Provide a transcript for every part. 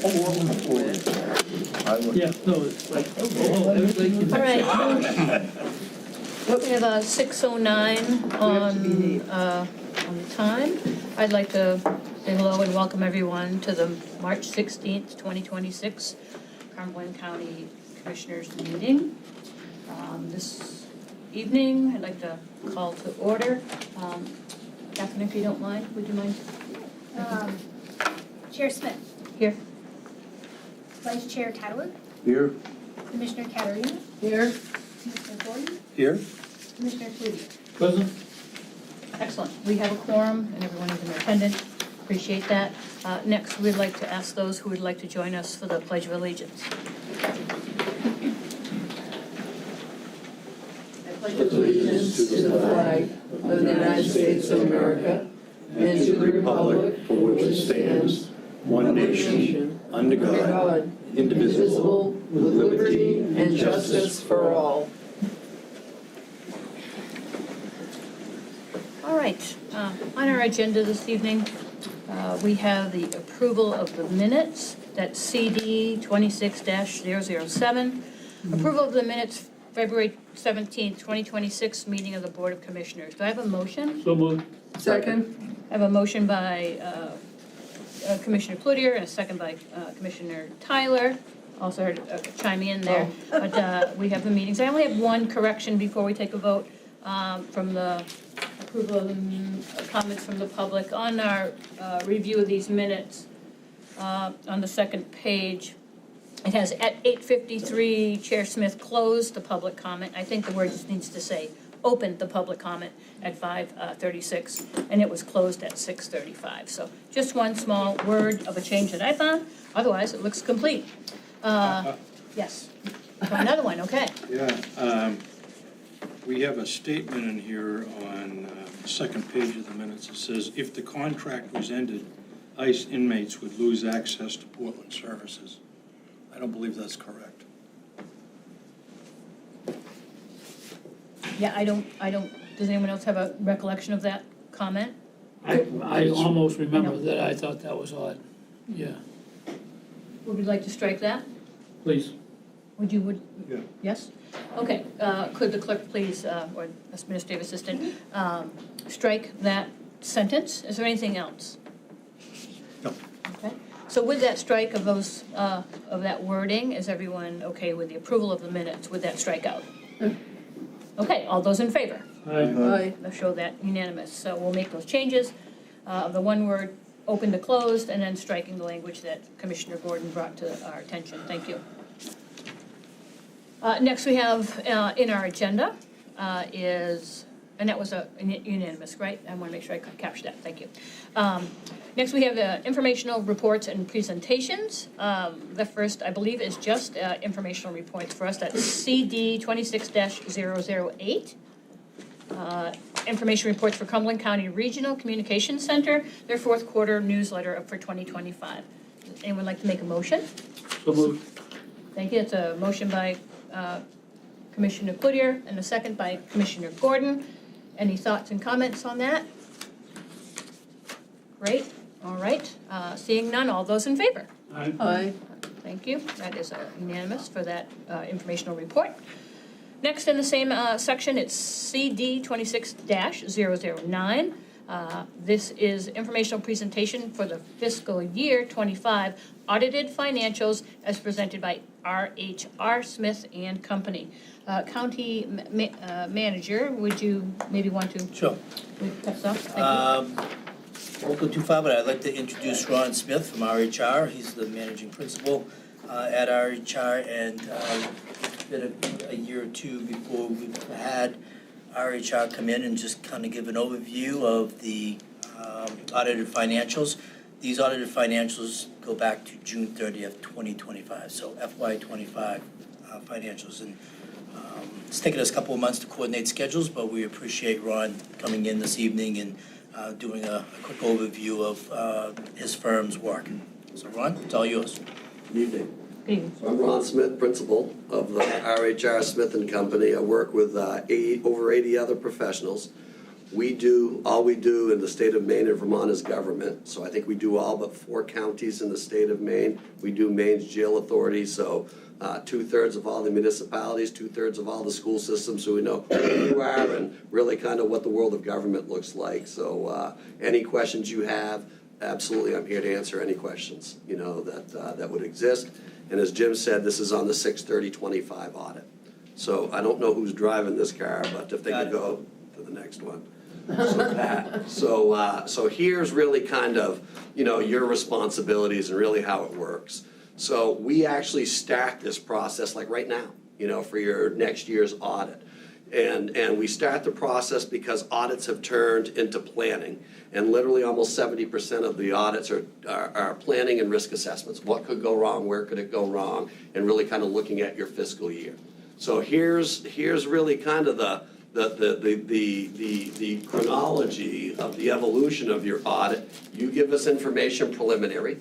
Yeah, no, it's like, everything. All right. We have 6:09 on the time. I'd like to say hello and welcome everyone to the March 16th, 2026 Cumberland County Commissioners meeting. This evening, I'd like to call to order. Catherine, if you don't mind, would you mind? Chair Smith. Here. Vice Chair Tadler. Here. Commissioner Katarina. Here. Commissioner Gordon. Here. Commissioner Cloutier. Present? Excellent. We have a quorum and everyone is in attendance. Appreciate that. Next, we'd like to ask those who would like to join us for the Pledge of Allegiance. Allegiance to the flag of the United States of America and to the republic for which it stands, one nation, under God, indivisible, with liberty and justice for all. All right. On our agenda this evening, we have the approval of the minutes. That's CD 26-007. Approval of the minutes, February 17th, 2026, meeting of the Board of Commissioners. Do I have a motion? So moved. Second. I have a motion by Commissioner Cloutier and a second by Commissioner Tyler. Also heard chime in there. But we have the meetings. I only have one correction before we take a vote from the approval of the comments from the public. On our review of these minutes, on the second page, it has at 8:53, Chair Smith closed the public comment. I think the word just needs to say opened the public comment at 5:36, and it was closed at 6:35. So just one small word of a change that I found. Otherwise, it looks complete. Yes. Another one, okay. Yeah. We have a statement in here on the second page of the minutes. It says, if the contract was ended, ICE inmates would lose access to Portland services. I don't believe that's correct. Yeah, I don't, does anyone else have a recollection of that comment? I almost remember that. I thought that was odd. Yeah, Would you like to strike that? please. Would, Yeah. yes? Okay, could the clerk please, or administrative assistant, strike that sentence? Is there anything else? No. Okay, so with that strike of those, of that wording, is everyone okay with the approval of the minutes with that strikeout? Okay, all those in favor? Aye. They'll show that unanimous. So we'll make those changes of the one word open to closed and then striking the language that Commissioner Gordon brought to our attention. Thank you. Next we have in our agenda is, and that was a unanimous, right? I want to make sure I capture that. Thank you. Next we have the informational reports and presentations. The first, I believe, is just informational reports for us. That's CD 26-008. Information reports for Cumberland County Regional Communications Center, their fourth quarter newsletter for 2025. Does anyone like to make a motion? So moved. Thank you. It's a motion by Commissioner Cloutier and a second by Commissioner Gordon. Any thoughts and comments on that? Great. All right. Seeing none, all those in favor? Aye. Thank you. That is unanimous for that informational report. Next in the same section, it's CD 26-009. This is informational presentation for the fiscal year 25 audited financials as presented by R.H.R. Smith and Company. County Manager, would you maybe want to? Sure. Pass off? Thank you. Won't go too far, but I'd like to introduce Ron Smith from RHR. He's the managing principal at RHR, and it's been a year or two before we've had RHR come in and just kind of give an overview of the audited financials. These audited financials go back to June 30th, 2025, so FY25 financials. And it's taken us a couple of months to coordinate schedules, but we appreciate Ron coming in this evening and doing a quick overview of his firm's work. So Ron, it's all yours. Good evening. Good evening. So I'm Ron Smith, principal of the RHR Smith and Company. I work with over 80 other professionals. all we do in the state of Maine and Vermont is government. So I think we do all but 4 counties in the state of Maine. We do Maine's jail authority, so 2/3 of all the municipalities, 2/3 of all the school systems, so we know who you are and really kind of what the world of government looks like. So any questions you have, absolutely, I'm here to answer any questions, that would exist. And as Jim said, this is on the 6/30/25 audit. So I don't know who's driving this car, but if they could go to the next one. So here's really kind of, your responsibilities and really how it works. So we actually start this process like right now, for your next year's audit. And we start the process because audits have turned into planning. And literally almost 70% of the audits are planning and risk assessments. What could go wrong? Where could it go wrong? And really kind of looking at your fiscal year. So here's really kind of the chronology of the evolution of your audit. You give us information preliminary.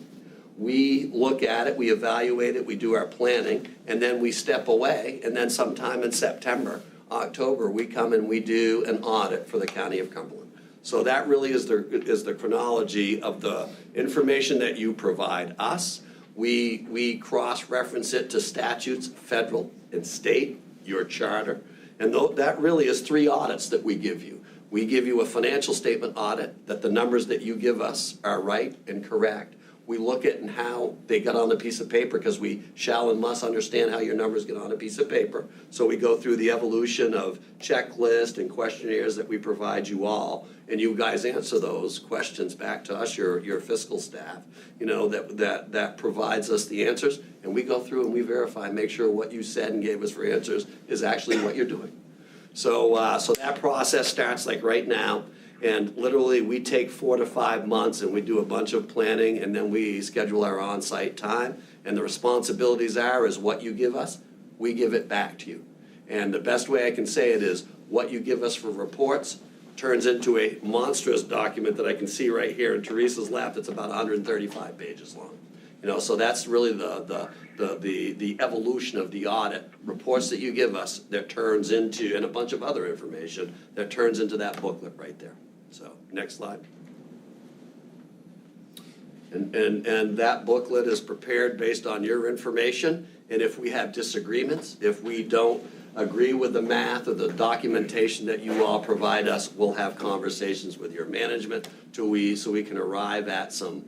We look at it, we evaluate it, we do our planning, and then we step away. And then sometime in September, October, we come and we do an audit for the County of Cumberland. So that really is the chronology of the information that you provide us. We cross-reference it to statutes, federal and state, your charter. And that really is 3 audits that we give you. We give you a financial statement audit, that the numbers that you give us are right and correct. We look at how they got on a piece of paper, because we shall and must understand how your numbers get on a piece of paper. So we go through the evolution of checklist and questionnaires that we provide you all, and you guys answer those questions back to us, your fiscal staff, that provides us the answers, and we go through and we verify and make sure what you said and gave us for answers is actually what you're doing. So that process starts like right now. And literally, we take 4 to 5 months and we do a bunch of planning, and then we schedule our on-site time. And the responsibilities is what you give us, we give it back to you. And the best way I can say it is what you give us for reports turns into a monstrous document that I can see right here in Teresa's lap that's about 135 pages long. So that's really the evolution of the audit. Reports that you give us that turns into, and a bunch of other information that turns into that booklet right there. So next slide. And that booklet is prepared based on your information. And if we have disagreements, if we don't agree with the math or the documentation that you all provide us, we'll have conversations with your management so we can arrive at some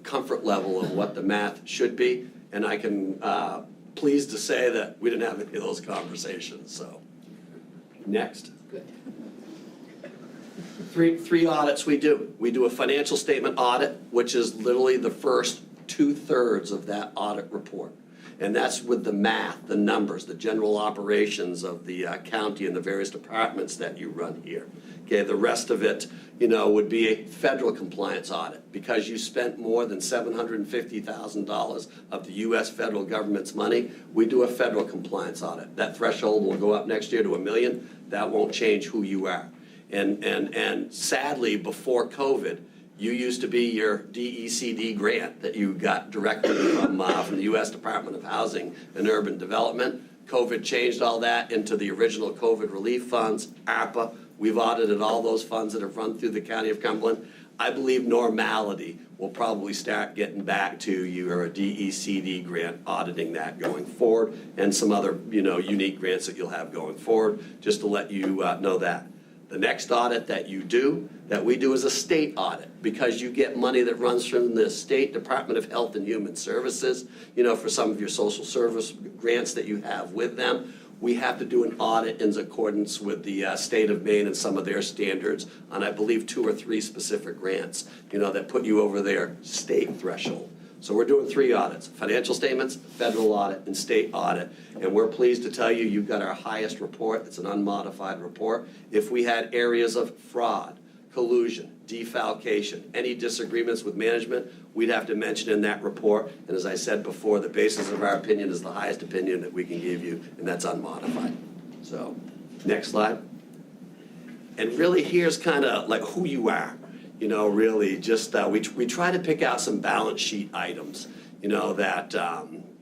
comfort level of what the math should be. And I can pleased to say that we didn't have any of those conversations. So next. Good. Three audits we do. We do a financial statement audit, which is literally the first 2/3 of that audit report. And that's with the math, the numbers, the general operations of the county and the various departments that you run here. Okay, the rest of it, would be a federal compliance audit, because you spent more than $750,000 of the U.S. federal government's money. We do a federal compliance audit. That threshold will go up next year to $1 million. That won't change who you are. And sadly, before COVID, you used to be your DECD grant that you got directly from the U.S. Department of Housing and Urban Development. COVID changed all that into the original COVID relief funds, ARPA. We've audited all those funds that have run through the County of Cumberland. I believe normality will probably start getting back to your DECD grant, auditing that going forward, and some other unique grants that you'll have going forward, just to let you know that. The next audit that we do is a state audit, because you get money that runs from the State Department of Health and Human Services, for some of your social service grants that you have with them. We have to do an audit in accordance with the state of Maine and some of their standards on, I believe, 2 or 3 specific grants, that put you over their state threshold. So we're doing 3 audits: financial statements, federal audit, and state audit. And we're pleased to tell you, you've got our highest report. It's an unmodified report. If we had areas of fraud, collusion, defalcation, any disagreements with management, we'd have to mention in that report. And as I said before, the basis of our opinion is the highest opinion that we can give you, and that's unmodified. So next slide. And really, here's kind of like who you are. Really just, we try to pick out some balance sheet items, that,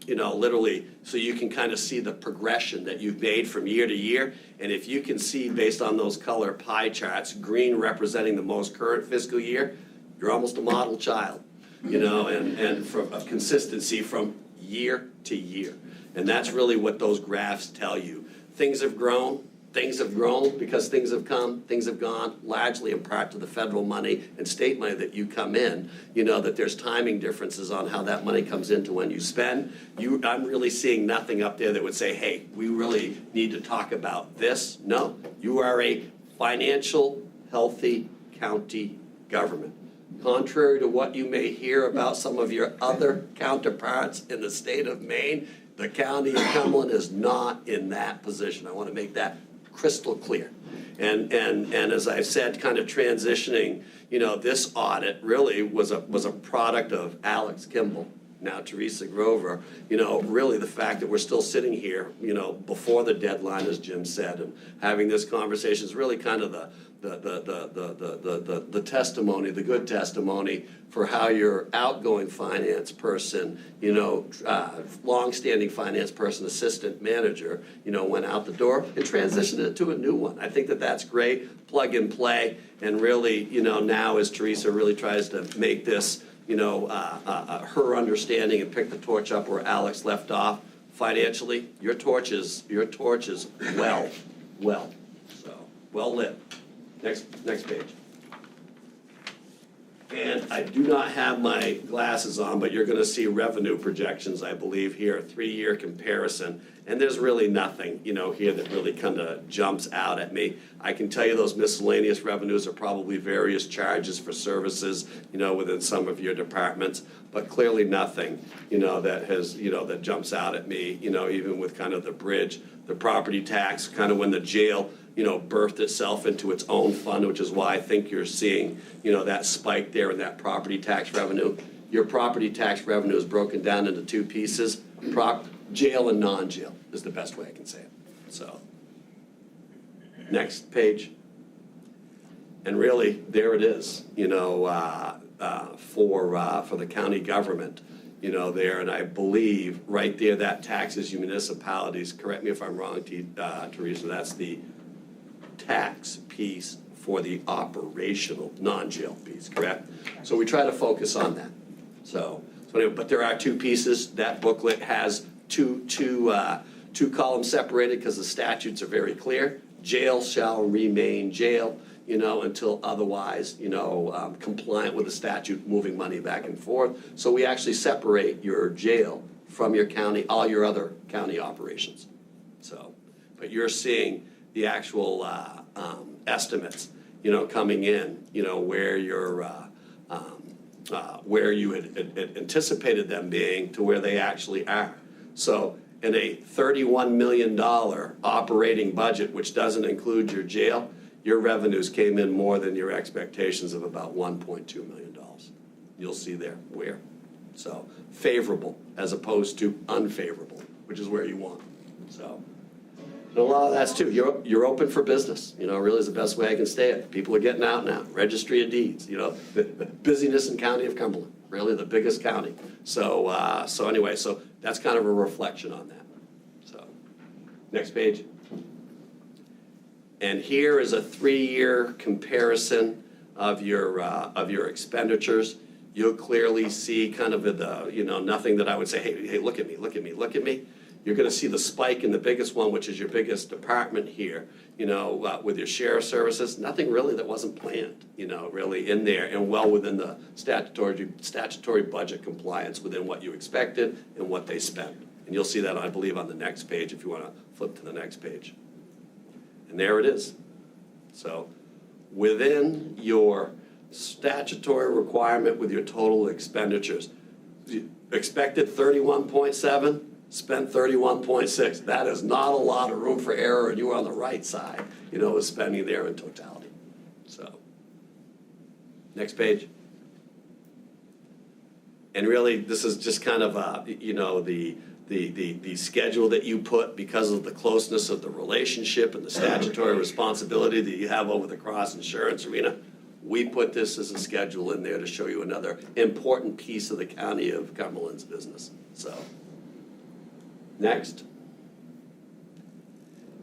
literally, so you can kind of see the progression that you've made from year to year. And if you can see, based on those color pie charts, green representing the most current fiscal year, you're almost a model child, and from of consistency from year to year. And that's really what those graphs tell you. Things have grown because things have come, things have gone, largely in part to the federal money and state money that you come in, that there's timing differences on how that money comes into when you spend. I'm really seeing nothing up there that would say, hey, we really need to talk about this. No, you are a financial, healthy county government. Contrary to what you may hear about some of your other counterparts in the state of Maine, the county of Cumberland is not in that position. I want to make that crystal clear. And as I said, kind of transitioning, this audit really was a product of Alex Kimball, now Teresa Grover, really the fact that we're still sitting here, before the deadline, as Jim said, and having this conversation is really kind of the testimony, the good testimony for how your outgoing finance person, longstanding finance person, assistant manager, went out the door and transitioned it to a new one. I think that that's great, plug and play, and really, now as Teresa really tries to make this, her understanding and pick the torch up where Alex left off, financially, your torch is well lit. Next page. And I do not have my glasses on, but you're going to see revenue projections, I believe, here, a 3-year comparison. And there's really nothing, here that really kind of jumps out at me. I can tell you those miscellaneous revenues are probably various charges for services, within some of your departments, but clearly nothing, that has, that jumps out at me, even with kind of the bridge, the property tax, kind of when the jail, birthed itself into its own fund, which is why I think you're seeing, that spike there in that property tax revenue. Your property tax revenue is broken down into 2 pieces, jail and non-jail is the best way I can say it. So, next page. And really, there it is, for the county government, there, and I believe right there that taxes you municipalities, correct me if I'm wrong, Teresa, that's the tax piece for the operational non-jail piece, correct? So we try to focus on that. So anyway, but there are 2 pieces. That booklet has two columns separated because the statutes are very clear. Jail shall remain jail, until otherwise, compliant with the statute, moving money back and forth. So we actually separate your jail from your county, all your other county operations. So, but you're seeing the actual estimates, coming in, where you're, where you had anticipated them being to where they actually are. So in a $31 million operating budget, which doesn't include your jail, your revenues came in more than your expectations of about $1.2 million. You'll see there where. So favorable as opposed to unfavorable, which is where you want. So a lot of that's too. You're open for business. Really is the best way I can say it. People are getting out now. Registry of Deeds. The busyness in County of Cumberland. Really the biggest county. So anyway, so that's kind of a reflection on that. So next page. And here is a 3-year comparison of your expenditures. You'll clearly see kind of the nothing that I would say, hey, look at me, look at me, look at me. You're going to see the spike in the biggest one, which is your biggest department here, with your sheriff services. Nothing really that wasn't planned, really in there and well within the statutory budget compliance within what you expected and what they spent. And you'll see that, I believe, on the next page if you want to flip to the next page. And there it is. So within your statutory requirement with your total expenditures, expected 31.7. Spent 31.6. That is not a lot of room for error, and you are on the right side, of spending there in totality. So, next page. And really, this is just kind of the schedule that you put because of the closeness of the relationship and the statutory responsibility that you have over the cross insurance arena. we put this as a schedule in there to show you another important piece of the county of Cumberland's business, so. Next.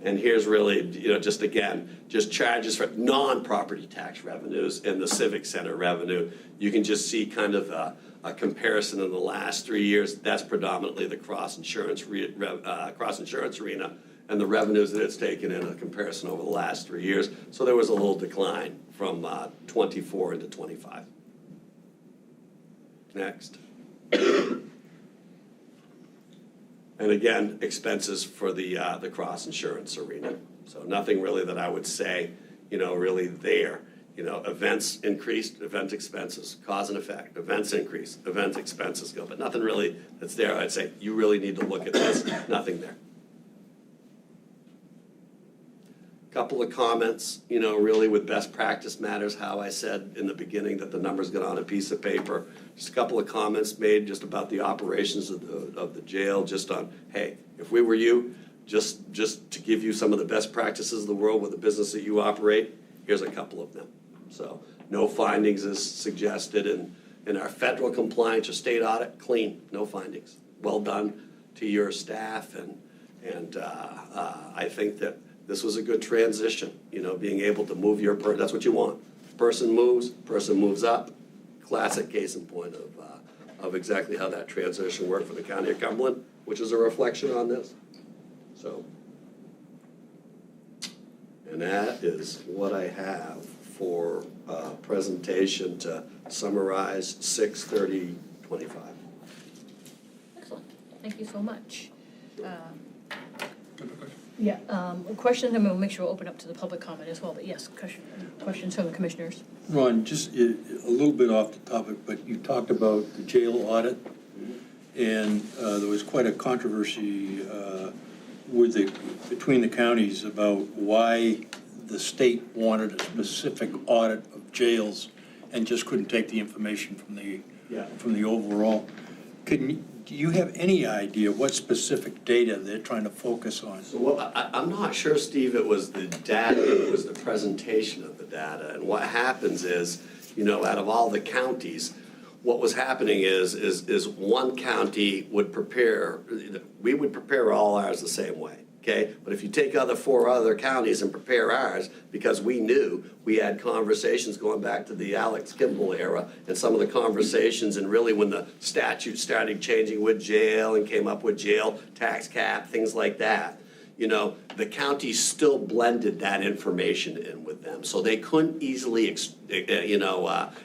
And here's really, just again, just charges for non-property tax revenues and the civic center revenue. You can just see kind of a comparison in the last 3 years. That's predominantly the cross-insurance arena and the revenues that it's taken in a comparison over the last 3 years. So there was a little decline from 24 into 25. Next. And again, expenses for the cross-insurance arena. So nothing really that I would say, really there. Events increased, event expenses, cause and effect. Events increase, event expenses go. But nothing really that's there. I'd say you really need to look at this. Nothing there. Couple of comments, really with best practice matters, how I said in the beginning that the numbers get on a piece of paper. Just a couple of comments made just about the operations of the jail, just on, hey, if we were you, just to give you some of the best practices of the world with the business that you operate, here's a couple of them. So no findings is suggested in our federal compliance or state audit, clean, no findings. Well done to your staff, and I think that this was a good transition, being able to move that's what you want. Person moves up. Classic case in point of exactly how that transition worked for the county of Cumberland, which is a reflection on this. So, and that is what I have for presentation to summarize 6/30/25. Excellent, thank you so much. Yeah, questions, and we'll make sure we'll open up to the public comment as well, but yes, questions from the commissioners. Ron, just a little bit off the topic, but you talked about the jail audit, and there was quite a controversy between the counties about why the state wanted a specific audit of jails and just couldn't take the information from the overall. Do you have any idea what specific data they're trying to focus on? So I'm not sure, Steve, it was the data, it was the presentation of the data. And what happens is, out of all the counties, what was happening is one county would prepare, we would prepare all ours the same way. Okay, but if you take 4 other counties and prepare ours, because we knew we had conversations going back to the Alex Kimball era and some of the conversations, and really when the statute started changing with jail and came up with jail tax cap, things like that, the counties still blended that information in with them. So they couldn't easily,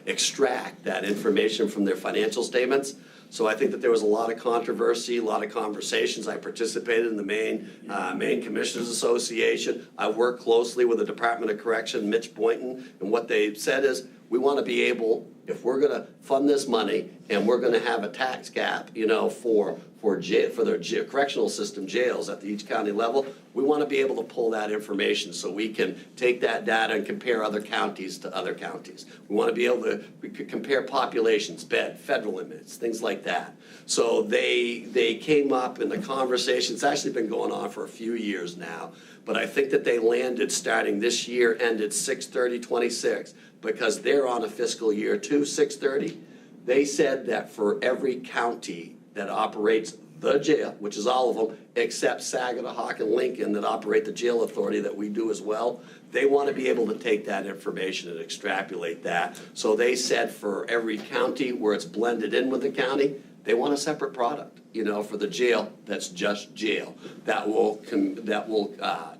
extract that information from their financial statements. So I think that there was a lot of controversy, a lot of conversations. I participated in the Maine Commissioners Association. I worked closely with the Department of Correction, Mitch Boynton, and what they said is, we want to be able, if we're going to fund this money and we're going to have a tax cap, for the correctional system jails at each county level, we want to be able to pull that information so we can take that data and compare other counties to other counties. We want to be able to compare populations, bed, federal limits, things like that. So they came up in the conversation. It's actually been going on for a few years now, but I think that they landed starting this year, ended 6/30/26, because they're on a fiscal year too, 6/30. They said that for every county that operates the jail, which is all of them, except Saginaw, Hawk, and Lincoln that operate the jail authority that we do as well, they want to be able to take that information and extrapolate that. So they said for every county where it's blended in with the county, they want a separate product, for the jail that's just jail. That will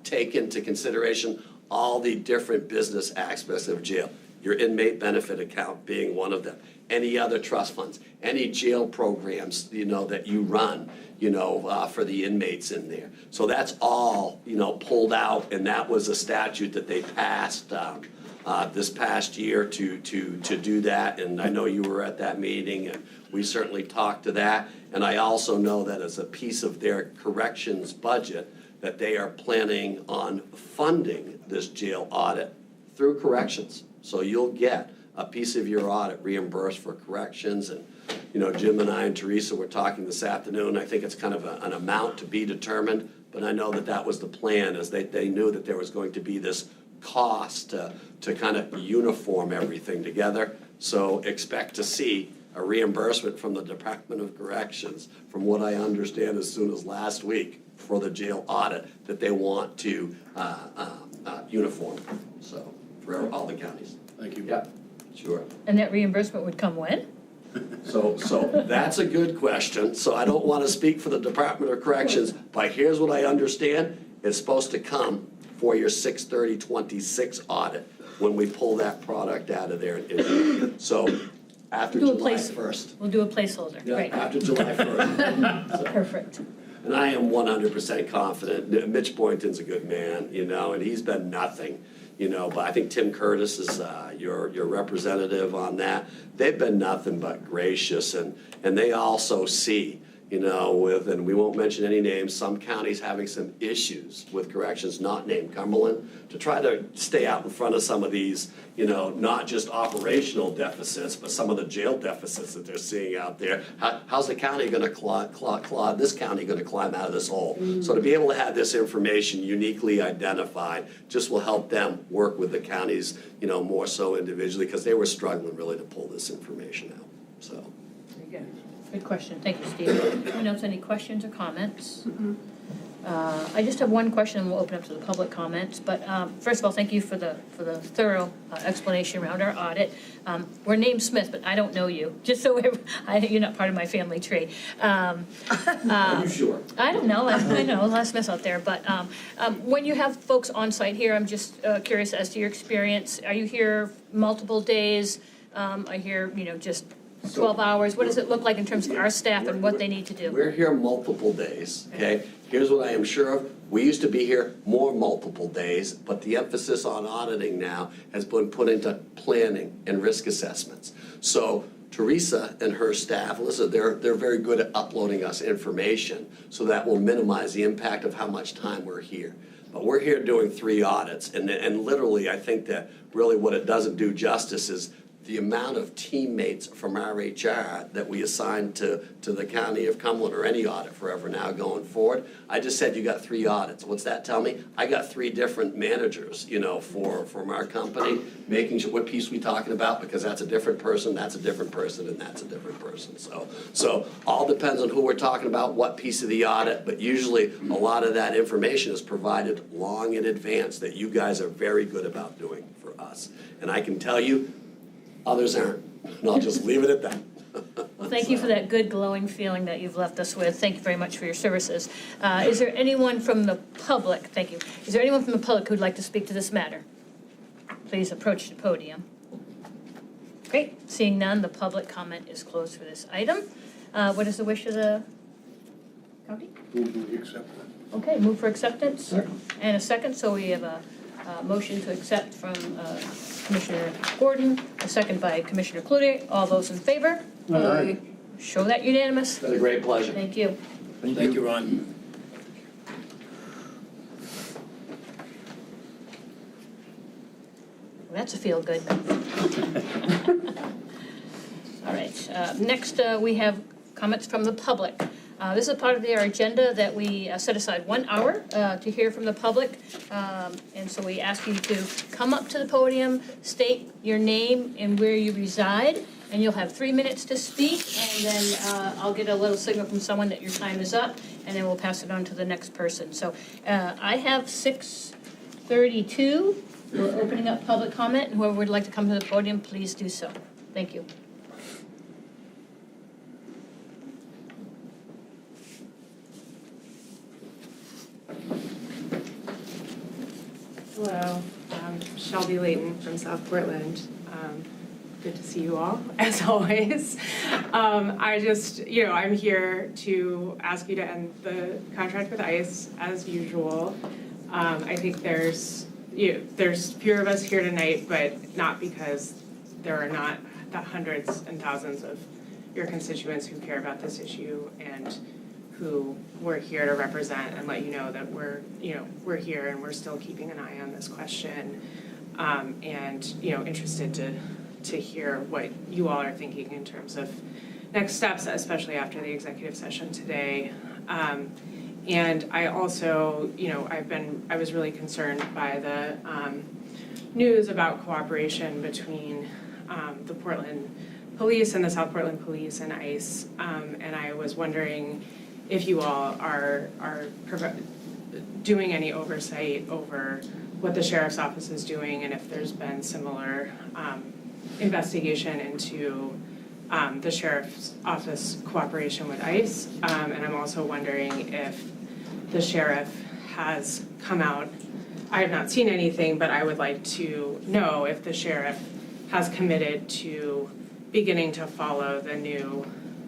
take into consideration all the different business aspects of jail. Your inmate benefit account being one of them. Any other trust funds, any jail programs, that you run, for the inmates in there. So that's all, pulled out, and that was a statute that they passed this past year to do that. And I know you were at that meeting, and we certainly talked to that. And I also know that as a piece of their corrections budget, that they are planning on funding this jail audit through corrections. So you'll get a piece of your audit reimbursed for corrections. And, Jim and I and Teresa were talking this afternoon. I think it's kind of an amount to be determined, but I know that was the plan, as they knew that there was going to be this cost to kind of uniform everything together. So expect to see a reimbursement from the Department of Corrections, from what I understand as soon as last week, for the jail audit that they want to uniform, so, for all the counties. Thank you. Yeah, sure. And that reimbursement would come when? So that's a good question. So I don't want to speak for the Department of Corrections, but here's what I understand. It's supposed to come for your 6/30/26 audit when we pull that product out of there. So after Do a July place- 1st. We'll do a placeholder, Yeah, right? after July 1st. Perfect. And I am 100% confident. Mitch Boynton's a good man, you know, and he's been nothing, you know, but I think Tim Curtis is your representative on that. They've been nothing but gracious, and they also see, you know, with, and we won't mention any names, some counties having some issues with corrections not named Cumberland, to try to stay out in front of some of these, you know, not just operational deficits, but some of the jail deficits that they're seeing out there. How's the county gonna claw this county gonna climb out of this hole? So to be able to have this information uniquely identified just will help them work with the counties, you know, more so individually, because they were struggling really to pull this information out, so. Very good. Good question. Thank you, Steve. Anyone else, any questions or comments? I just have one question, and we'll open up to the public comments. But first of all, thank you for the thorough explanation around our audit. We're named Smith, but I don't know you, just so you're not part of my family tree. Are you sure? I don't know. I know a lot of Smiths out there. But when you have folks on site here, I'm just curious as to your experience. Are you here multiple days? I hear, you know, just 12 hours. What does it look like in terms of our staff and what they need to do? We're here multiple days, okay? Here's what I am sure of. We used to be here more multiple days, but the emphasis on auditing now has been put into planning and risk assessments. So Teresa and her staff, listen, they're very good at uploading us information, so that will minimize the impact of how much time we're here. But we're here doing 3 audits, and literally, I think that really what it doesn't do justice is the amount of teammates from our HR that we assign to the county of Cumberland, or any audit forever now going forward. I just said you got 3 audits. What's that tell me? I got 3 different managers, you know, from our company, making sure what piece we talking about, because that's a different person, that's a different person, and that's a different person. So all depends on who we're talking about, what piece of the audit, but usually a lot of that information is provided long in advance that you guys are very good about doing for us. And I can tell you, others aren't, and I'll just leave it at that. Well, thank you for that good glowing feeling that you've left us with. Thank you very much for your services. Is there anyone from the public, thank you, is there anyone from the public who'd like to speak to this matter? Please approach the podium. Great, seeing none, the public comment is closed for this item. What is the wish of the county? Move to accept that. Okay, move for acceptance. Second. And a second, so we have a motion to accept from Commissioner Gordon, a second by Commissioner Cloutier. All those in favor? Aye. Show that unanimous. It's been a great pleasure. Thank you. Thank you, Ron. Well, that's a feel good. All right, next we have comments from the public. This is part of our agenda that we set aside 1 hour to hear from the public. And so we ask you to come up to the podium, state your name and where you reside, and you'll have 3 minutes to speak. And then I'll get a little signal from someone that your time is up, and then we'll pass it on to the next person. So I have 6:32. We're opening up public comment, and whoever would like to come to the podium, please do so. Thank you. Hello, Shelby Layton from South Portland. Good to see you all, as always. I just, I'm here to ask you to end the contract with ICE as usual. I think there's fewer of us here tonight, but not because there are not the hundreds and thousands of your constituents who care about this issue and who we're here to represent and let you know that we're here and we're still keeping an eye on this question, and interested to hear what you all are thinking in terms of next steps, especially after the executive session today. And I also, I was really concerned by the news about cooperation between the Portland Police and the South Portland Police and ICE, and I was wondering if you all are doing any oversight over what the Sheriff's Office is doing, and if there's been similar investigation into the Sheriff's Office cooperation with ICE, and I'm also wondering if the Sheriff has come out. I have not seen anything, but I would like to know if the Sheriff has committed to beginning to follow the new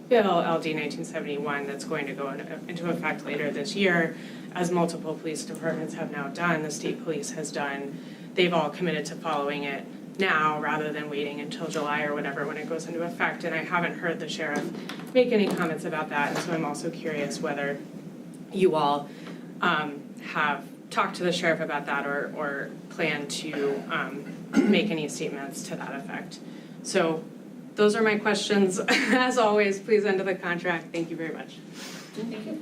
bill, LD 1971, that's going to go into effect later this year, as multiple police departments have now done, the state police has done. They've all committed to following it now rather than waiting until July or whatever when it goes into effect, and I haven't heard the Sheriff make any comments about that, and so I'm also curious whether you all have talked to the Sheriff about that or plan to make any statements to that effect. So those are my questions. As always, please enter the contract. Thank you very much. Thank you.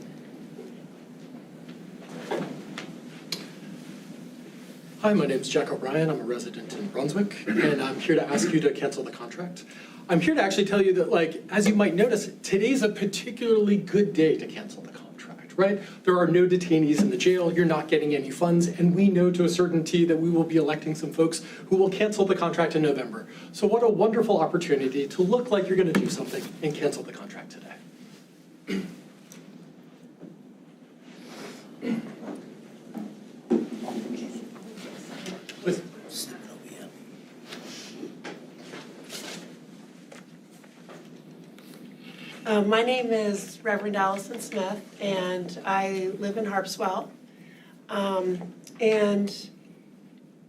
Hi, my name is Jack O'Brien. I'm a resident in Brunswick, and I'm here to ask you to cancel the contract. I'm here to actually tell you that, like, as you might notice, today's a particularly good day to cancel the contract, right? There are no detainees in the jail, you're not getting any funds, and we know to a certainty that we will be electing some folks who will cancel the contract in November. So what a wonderful opportunity to look like you're gonna do something and cancel the contract today. My name is Reverend Allison Smith, and I live in Harpswell. And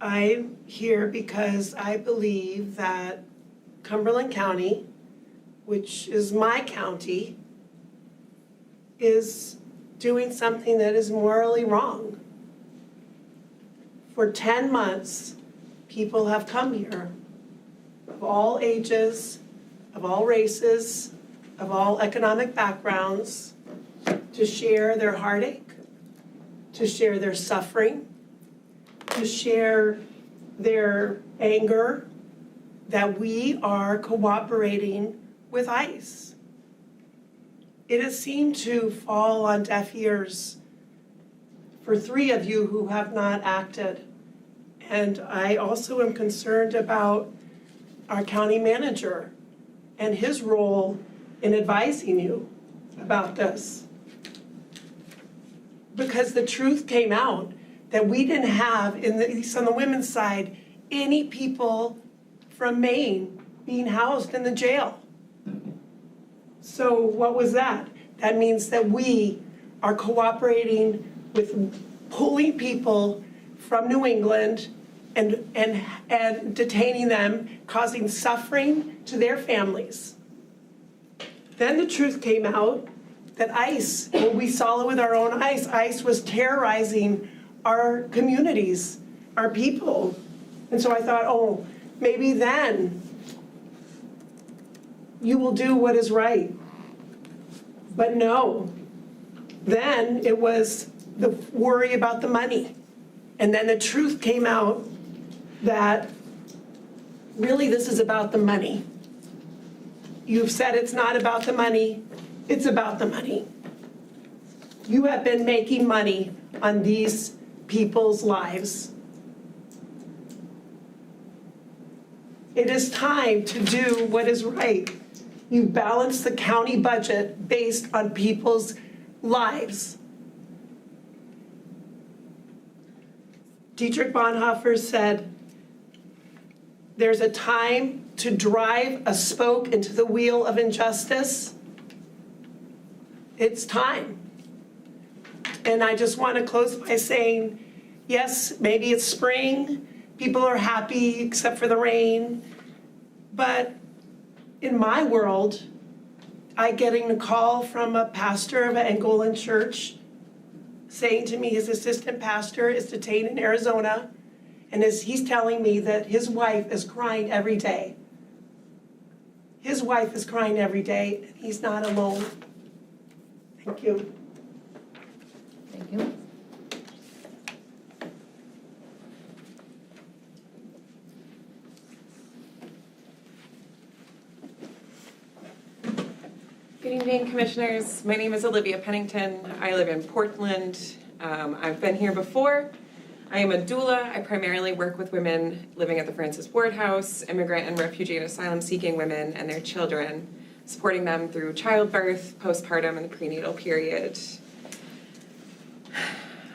I'm here because I believe that Cumberland County, which is my county, is doing something that is morally wrong. For 10 months, people have come here of all ages, of all races, of all economic backgrounds, to share their heartache, to share their suffering, to share their anger that we are cooperating with ICE. It has seemed to fall on deaf ears for 3 of you who have not acted. And I also am concerned about our county manager and his role in advising you about this. Because the truth came out that we didn't have, at least on the women's side, any people from Maine being housed in the jail. So what was that? That means that we are cooperating with pulling people from New England and detaining them, causing suffering to their families. Then the truth came out that ICE, well, we saw it with our own eyes, ICE was terrorizing our communities, our people. And so I thought, oh, maybe then you will do what is right. But no, then it was the worry about the money. And then the truth came out that really this is about the money. You've said it's not about the money, it's about the money. You have been making money on these people's lives. It is time to do what is right. You balance the county budget based on people's lives. Dietrich Bonhoeffer said, there's a time to drive a spoke into the wheel of injustice. It's time. And I just want to close by saying, yes, maybe it's spring, people are happy except for the rain, but in my world, I getting a call from a pastor of an Angolan church saying to me his assistant pastor is detained in Arizona, and he's telling me that his wife is crying every day. His wife is crying every day, and he's not alone. Thank you. Thank you. Commissioners. My name is Olivia Pennington. I live in Portland. I've been here before. I am a doula. I primarily work with women living at the Francis Ward House, immigrant and refugee and asylum-seeking women and their children, supporting them through childbirth, postpartum, and the prenatal period.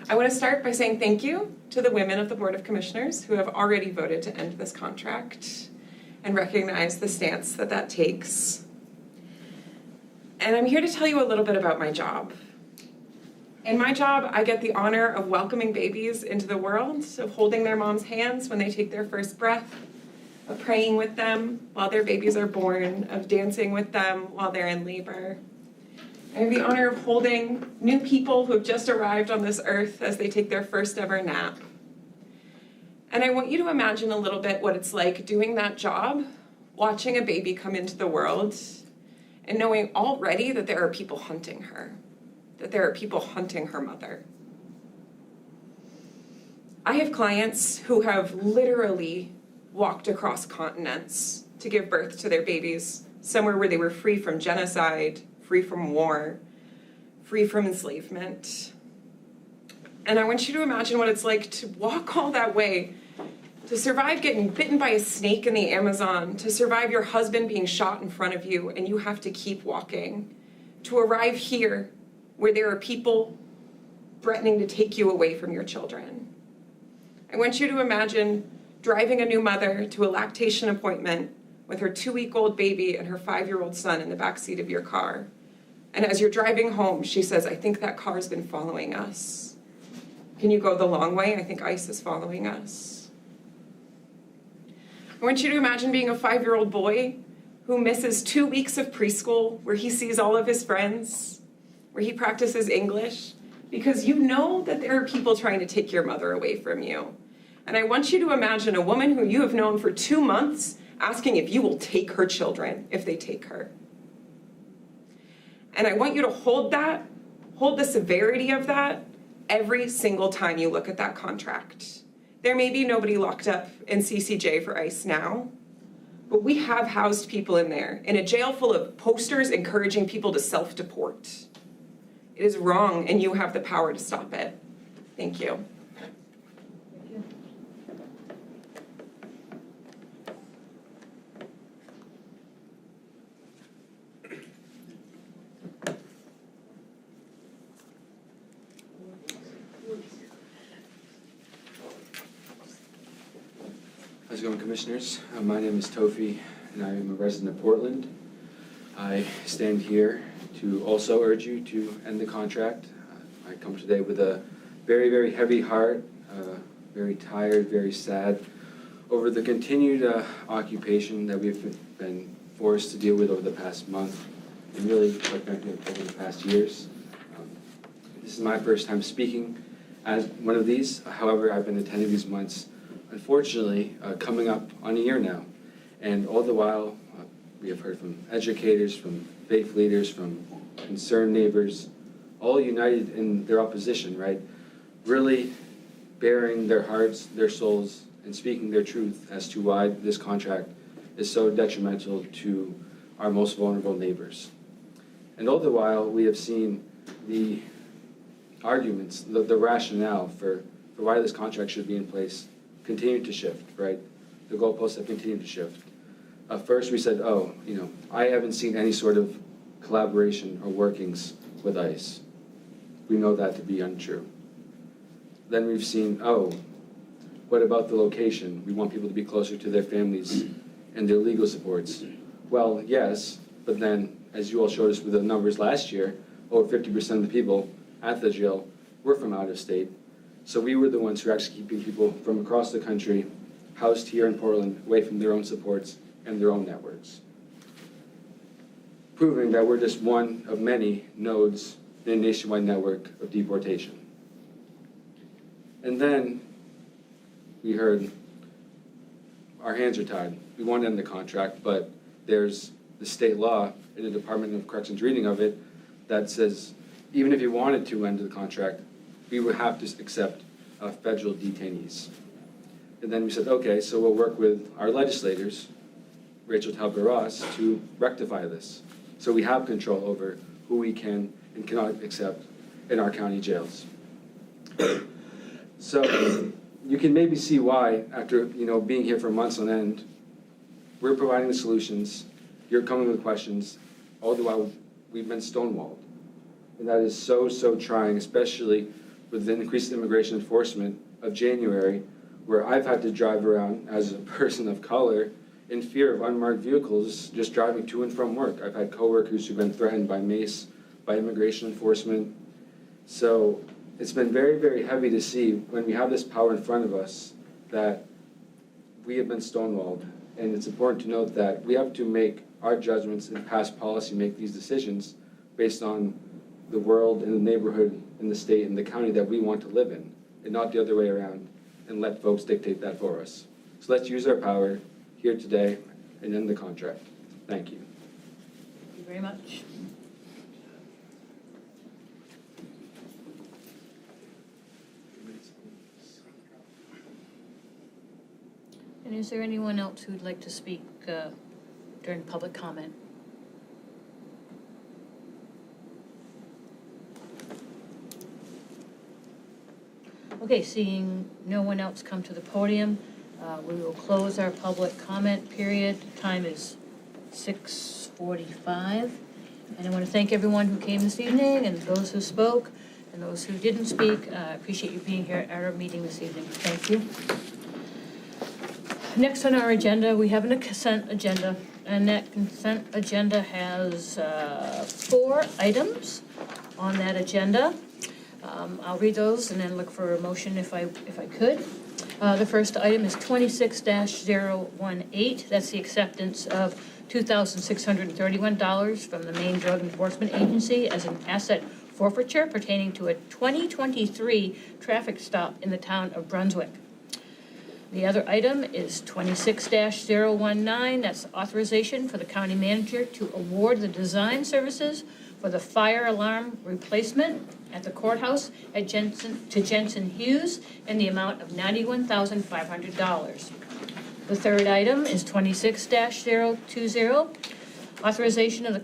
I want to start by saying thank you to the women of the Board of Commissioners who have already voted to end this contract and recognize the stance that that takes. And I'm here to tell you a little bit about my job. In my job, I get the honor of welcoming babies into the world, of holding their mom's hands when they take their first breath, of praying with them while their babies are born, of dancing with them while they're in labor. I have the honor of holding new people who have just arrived on this earth as they take their first ever nap. And I want you to imagine a little bit what it's like doing that job, watching a baby come into the world, and knowing already that there are people hunting her, that there are people hunting her mother. I have clients who have literally walked across continents to give birth to their babies, somewhere where they were free from genocide, free from war, free from enslavement. And I want you to imagine what it's like to walk all that way, to survive getting bitten by a snake in the Amazon, to survive your husband being shot in front of you and you have to keep walking, to arrive here where there are people threatening to take you away from your children. I want you to imagine driving a new mother to a lactation appointment with her 2-week-old baby and her 5-year-old son in the backseat of your car. And as you're driving home, she says, I think that car's been following us. Can you go the long way? I think ICE is following us. I want you to imagine being a 5-year-old boy who misses 2 weeks of preschool where he sees all of his friends, where he practices English, because you know that there are people trying to take your mother away from you. And I want you to imagine a woman who you have known for 2 months asking if you will take her children if they take her. And I want you to hold the severity of that every single time you look at that contract. There may be nobody locked up in CCJ for ICE now, but we have housed people in there in a jail full of posters encouraging people to self-deport. It is wrong, and you have the power to stop it. Thank you. How's it going, Commissioners? My name is Tofi, and I am a resident of Portland. I stand here to also urge you to end the contract. I come today with a very, very heavy heart, very tired, very sad over the continued occupation that we've been forced to deal with over the past month, and really, quite frankly, over the past years. This is my first time speaking as one of these. However, I've been attending these months, unfortunately, coming up on a year now. And all the while, we have heard from educators, from faith leaders, from concerned neighbors, all united in their opposition, right? Really bearing their hearts, their souls, and speaking their truth as to why this contract is so detrimental to our most vulnerable neighbors. And all the while, we have seen the arguments, the rationale for why this contract should be in place continue to shift, right? The goalposts have continued to shift. First, we said, I haven't seen any sort of collaboration or workings with ICE. We know that to be untrue. Then we've seen, what about the location? We want people to be closer to their families and their legal supports. Well, yes, but then, as you all showed us with the numbers last year, over 50% of the people at the jail were from out of state. So we were the ones who are actually keeping people from across the country housed here in Portland away from their own supports and their own networks, proving that we're just one of many nodes in a nationwide network of deportation. And then we heard our hands are tied. We want to end the contract, but there's the state law in the Department of Corrections reading of it that says even if you wanted to end the contract, we would have to accept federal detainees. And then we said, okay, so we'll work with our legislators, Rachel Talbot Ross, to rectify this. So we have control over who we can and cannot accept in our county jails. So you can maybe see why, after being here for months on end, we're providing the solutions, you're coming with questions, all the while we've been stonewalled. And that is so trying, especially with the increased immigration enforcement of January, where I've had to drive around as a person of color in fear of unmarked vehicles just driving to and from work. I've had coworkers who've been threatened by mace, by immigration enforcement. So it's been very heavy to see when we have this power in front of us that we have been stonewalled. And it's important to note that we have to make our judgments and pass policy, make these decisions based on the world and the neighborhood and the state and the county that we want to live in, and not the other way around, and let folks dictate that for us. So let's use our power here today and end the contract. Thank you. Thank you very much. And is there anyone else who'd like to speak during public comment? Okay, seeing no one else come to the podium, we will close our public comment period. Time is 6:45. And I want to thank everyone who came this evening and those who spoke and those who didn't speak. I appreciate you being here at our meeting this evening. Thank you. Next on our agenda, we have a consent agenda, and that consent agenda has 4 items on that agenda. I'll read those and then look for a motion if I could. The first item is 26-018. That's the acceptance of $2,631 from the Maine Drug Enforcement Agency as an asset forfeiture pertaining to a 2023 traffic stop in the town of Brunswick. The other item is 26-019. That's authorization for the county manager to award the design services for the fire alarm replacement at the courthouse at Jensen Hughes in the amount of $91,500. The third item is 26-020. Authorization of the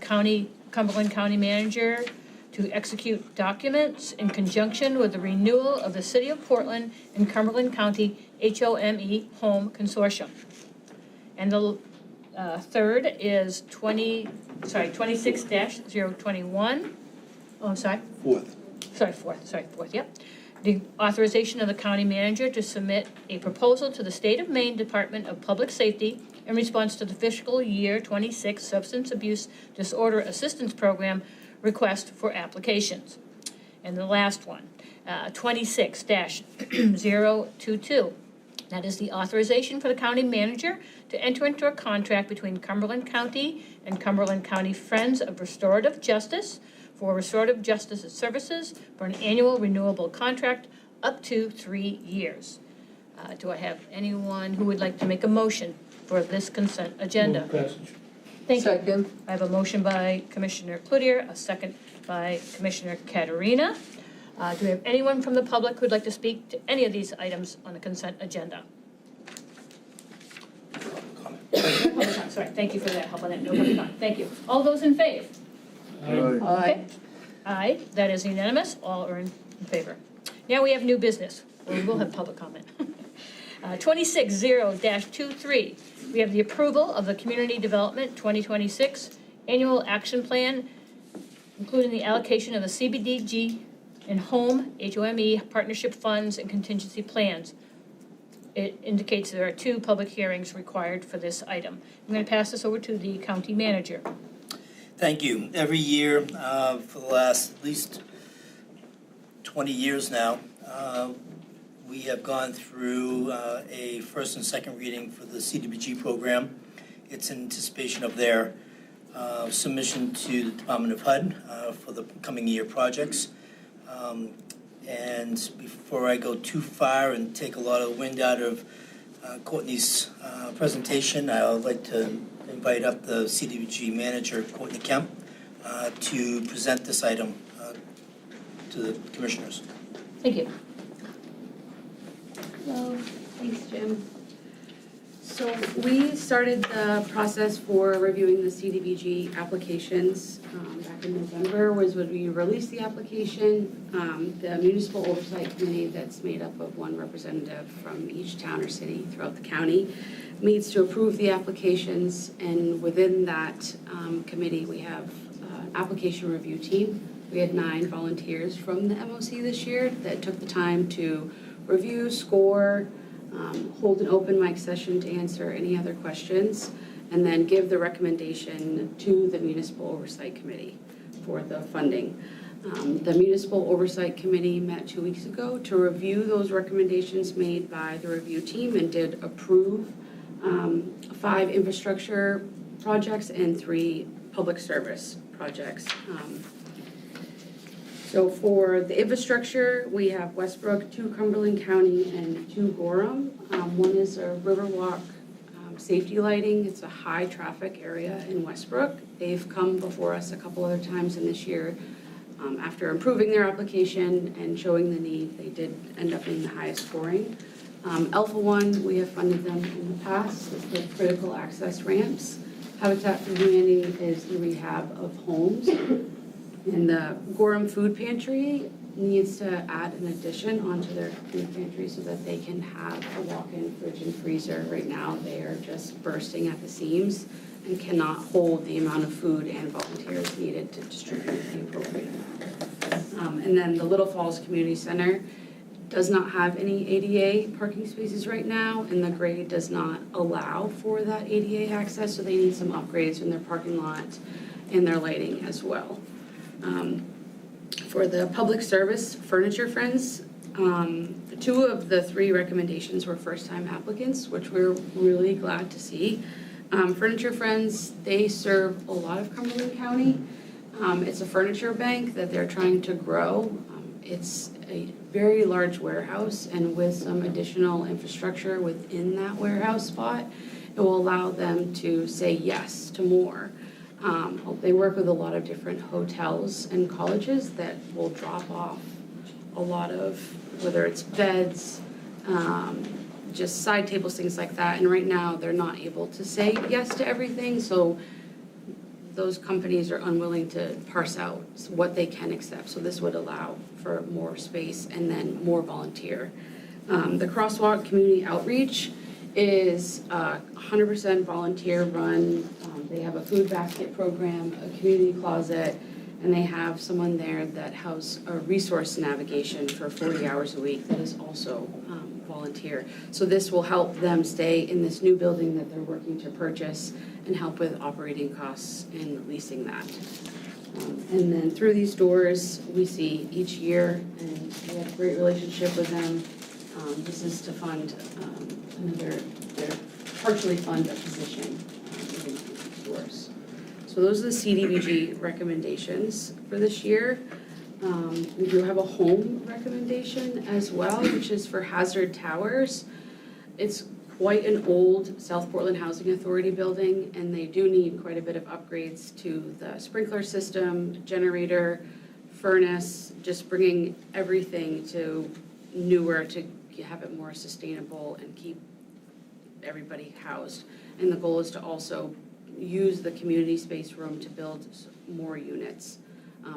Cumberland County manager to execute documents in conjunction with the renewal of the City of Portland and Cumberland County HOME Home Consortium. And the third is 26-021. Oh, I'm sorry. Fourth, yep. The authorization of the county manager to submit a proposal to the State of Maine Department of Public Safety in response to the fiscal year 26 Substance Abuse Disorder Assistance Program request for applications. And the last one, 26-022. That is the authorization for the county manager to enter into a contract between Cumberland County and Cumberland County Friends of Restorative Justice for restorative justice services for an annual renewable contract up to 3 years. Do I have anyone who would like to make a motion for this consent agenda? Move passage. Thank you. Second. I have a motion by Commissioner Cloutier, a second by Commissioner Caterina. Do we have anyone from the public who'd like to speak to any of these items on the consent agenda? Sorry, thank you for that help on that. No public comment. Thank you. All those in favor? Okay. Aye, that is unanimous. All are in favor. Now we have new business, or we will have public comment. 26-0-23. We have the approval of the Community Development 2026 Annual Action Plan, including the allocation of the CBDG and HOME partnership funds and contingency plans. It indicates there are 2 public hearings required for this item. I'm going to pass this over to the county manager. Thank you. Every year for the last at least 20 years now, we have gone through a first and second reading for the CDBG program. It's in anticipation of their submission to the Department of HUD for the coming year projects. And before I go too far and take a lot of wind out of Courtney's presentation, I would like to invite up the CDBG manager, Courtney Kemp, to present this item to the commissioners. Thank you. Hello, thanks, Jim. So we started the process for reviewing the CDBG applications back back in November was when we released the application. The Municipal Oversight Committee, that's made up of one representative from each town or city throughout the county, meets to approve the applications, and within that committee, we have an application review team. We had 9 volunteers from the MOC this year that took the time to review, score, hold an open mic session to answer any other questions, and then give the recommendation to the Municipal Oversight Committee for the funding. The Municipal Oversight Committee met 2 weeks ago to review those recommendations made by the review team and did approve 5 infrastructure projects and 3 public service projects. So for the infrastructure, we have Westbrook, 2 Cumberland County, and 2 Gorham. One is a Riverwalk safety lighting. It's a high traffic area in Westbrook. They've come before us a couple other times in this year. After improving their application and showing the need, they did end up being the highest scoring. Alpha One, we have funded them in the past with critical access ramps. Habitat for Humanity is the rehab of homes. And the Gorham Food Pantry needs to add an addition onto their food pantry so that they can have a walk-in fridge and freezer. Right now, they are just bursting at the seams and cannot hold the amount of food and volunteers needed to distribute the appropriate amount. And then the Little Falls Community Center does not have any ADA parking spaces right now, and the grade does not allow for that ADA access, so they need some upgrades in their parking lot and their lighting as well. For the public service Furniture Friends, 2 of the 3 recommendations were first-time applicants, which we're really glad to see. Furniture Friends, they serve a lot of Cumberland County. It's a furniture bank that they're trying to grow. It's a very large warehouse, and with some additional infrastructure within that warehouse spot, it will allow them to say yes to more. They work with a lot of different hotels and colleges that will drop off a lot of, whether it's beds, just side tables, things like that. And right now, they're not able to say yes to everything, so those companies are unwilling to parse out what they can accept. So this would allow for more space and then more volunteer. The Crosswalk Community Outreach is 100% volunteer run. They have a food basket program, a community closet, and they have someone there that has a resource navigation for 40 hours a week that is also volunteer. So this will help them stay in this new building that they're working to purchase and help with operating costs and leasing that. And then through these doors, we see each year, and we have a great relationship with them. This is to fund they're partially fund a position within these doors. So those are the CDBG recommendations for this year. We do have a home recommendation as well, which is for Hazard Towers. It's quite an old South Portland Housing Authority building, and they do need quite a bit of upgrades to the sprinkler system, generator, furnace, just bringing everything to newer to have it more sustainable and keep everybody housed. And the goal is to also use the community space room to build more units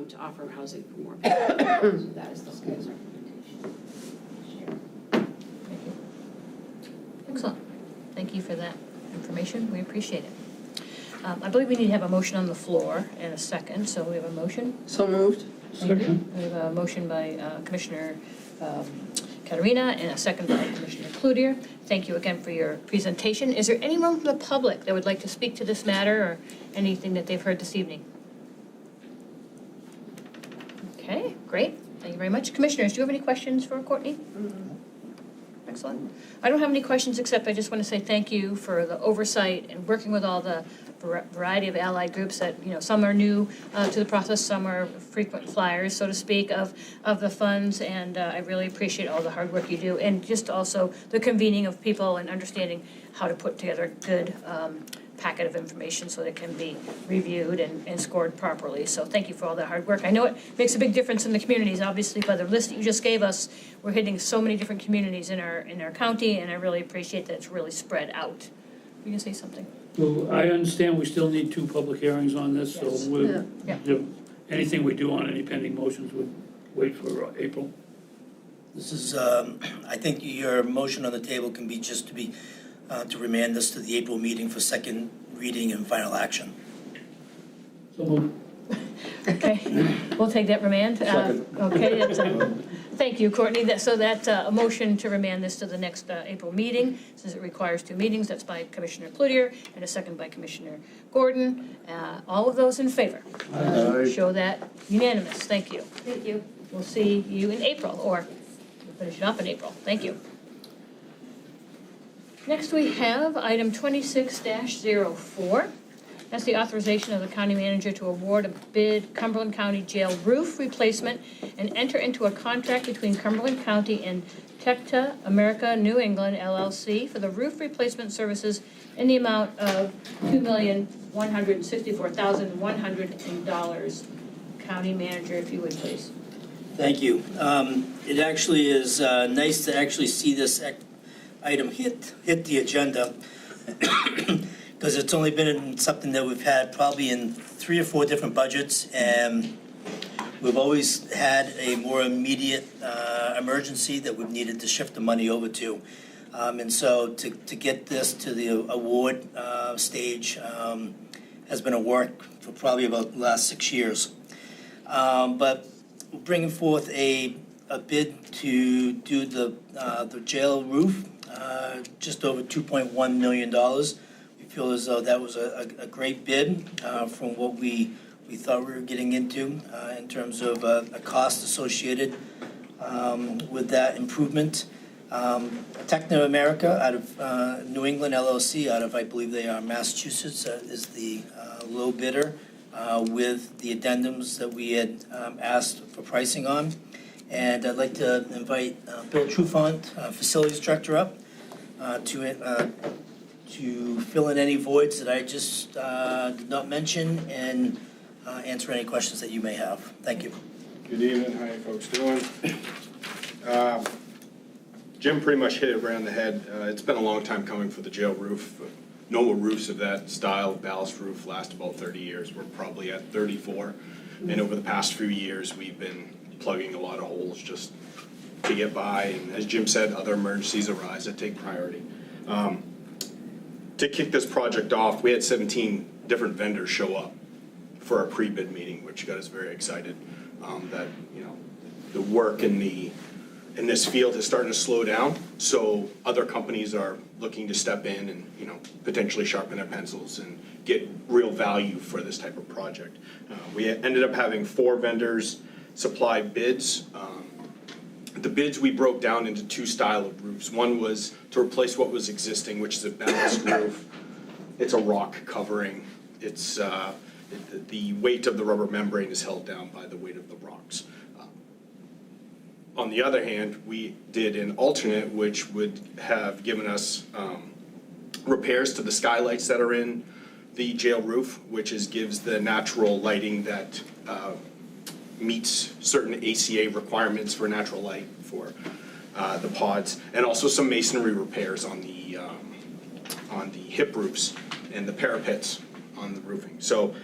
to offer housing for more people. So that is the school's recommendation. Thank you. Excellent. Thank you for that information. We appreciate it. I believe we need to have a motion on the floor and a second, so we have a motion. So moved. Thank you. We have a motion by Commissioner Katerina and a second by Commissioner Cloutier. Thank you again for your presentation. Is there anyone from the public that would like to speak to this matter or anything that they've heard this evening? Okay, great. Thank you very much. Commissioners, do you have any questions for Courtney? Excellent. I don't have any questions, except I just want to say thank you for the oversight and working with all the variety of allied groups that, some are new to the process, some are frequent flyers, so to speak, of the funds, and I really appreciate all the hard work you do, and just also the convening of people and understanding how to put together a good packet of information so that it can be reviewed and scored properly. So thank you for all that hard work. I know it makes a big difference in the communities. Obviously, by the list that you just gave us, we're hitting so many different communities in our county, and I really appreciate that it's really spread out. You can say something. Well, I understand we still need 2 public hearings on this, so Yes. we'll, Yeah. anything we do on any pending motions would wait for April? This is, I think your motion on the table can be just to remand this to the April meeting for second reading and final action. So moved. Okay, we'll take that remand. Second. Okay, thank you, Courtney. So that's a motion to remand this to the next April meeting, since it requires 2 meetings. That's by Commissioner Cloutier and a second by Commissioner Gordon. All of those in favor? Aye. Show that unanimous. Thank you. Thank you. We'll see you in April, or we'll finish it up in April. Thank you. Next, we have item 26-04. That's the authorization of the county manager to award a bid Cumberland County Jail roof replacement and enter into a contract between Cumberland County and Tecta America New England LLC for the roof replacement services in the amount of $2,164,100. County manager, if you would, please. Thank you. It actually is nice to actually see this item hit the agenda, because it's only been something that we've had probably in 3 or 4 different budgets, and we've always had a more immediate emergency that we've needed to shift the money over to. And so to get this to the award stage has been a work for probably about the last 6 years. But we're bringing forth a bid to do the jail roof, just over $2.1 million. We feel as though that was a great bid from what we thought we were getting into in terms of a cost associated with that improvement. Tecta America out of New England LLC, out of, I believe they are Massachusetts, is the low bidder with the addendums that we had asked for pricing on. And I'd like to invite Bill Trufant, Facilities Director, up to fill in any voids that I just did not mention and answer any questions that you may have. Thank you. Good evening. How you folks doing? Jim pretty much hit it right on the head. It's been a long time coming for the jail roof. Normal roofs of that style, ballast roof, last about 30 years. We're probably at 34. And over the past few years, we've been plugging a lot of holes just to get by. And as Jim said, other emergencies arise that take priority. To kick this project off, we had 17 different vendors show up for our pre-bid meeting, which got us very excited that, you know, the work in this field is starting to slow down. So other companies are looking to step in and, you know, potentially sharpen their pencils and get real value for this type of project. We ended up having 4 vendors supply bids. The bids we broke down into 2 styles of roofs. One was to replace what was existing, which is a ballast roof. It's a rock covering. It's the weight of the rubber membrane is held down by the weight of the rocks. On the other hand, we did an alternate, which would have given us repairs to the skylights that are in the jail roof, which gives the natural lighting that meets certain ACA requirements for natural light for the pods, and also some masonry repairs on the hip roofs and the parapets on the roofing. So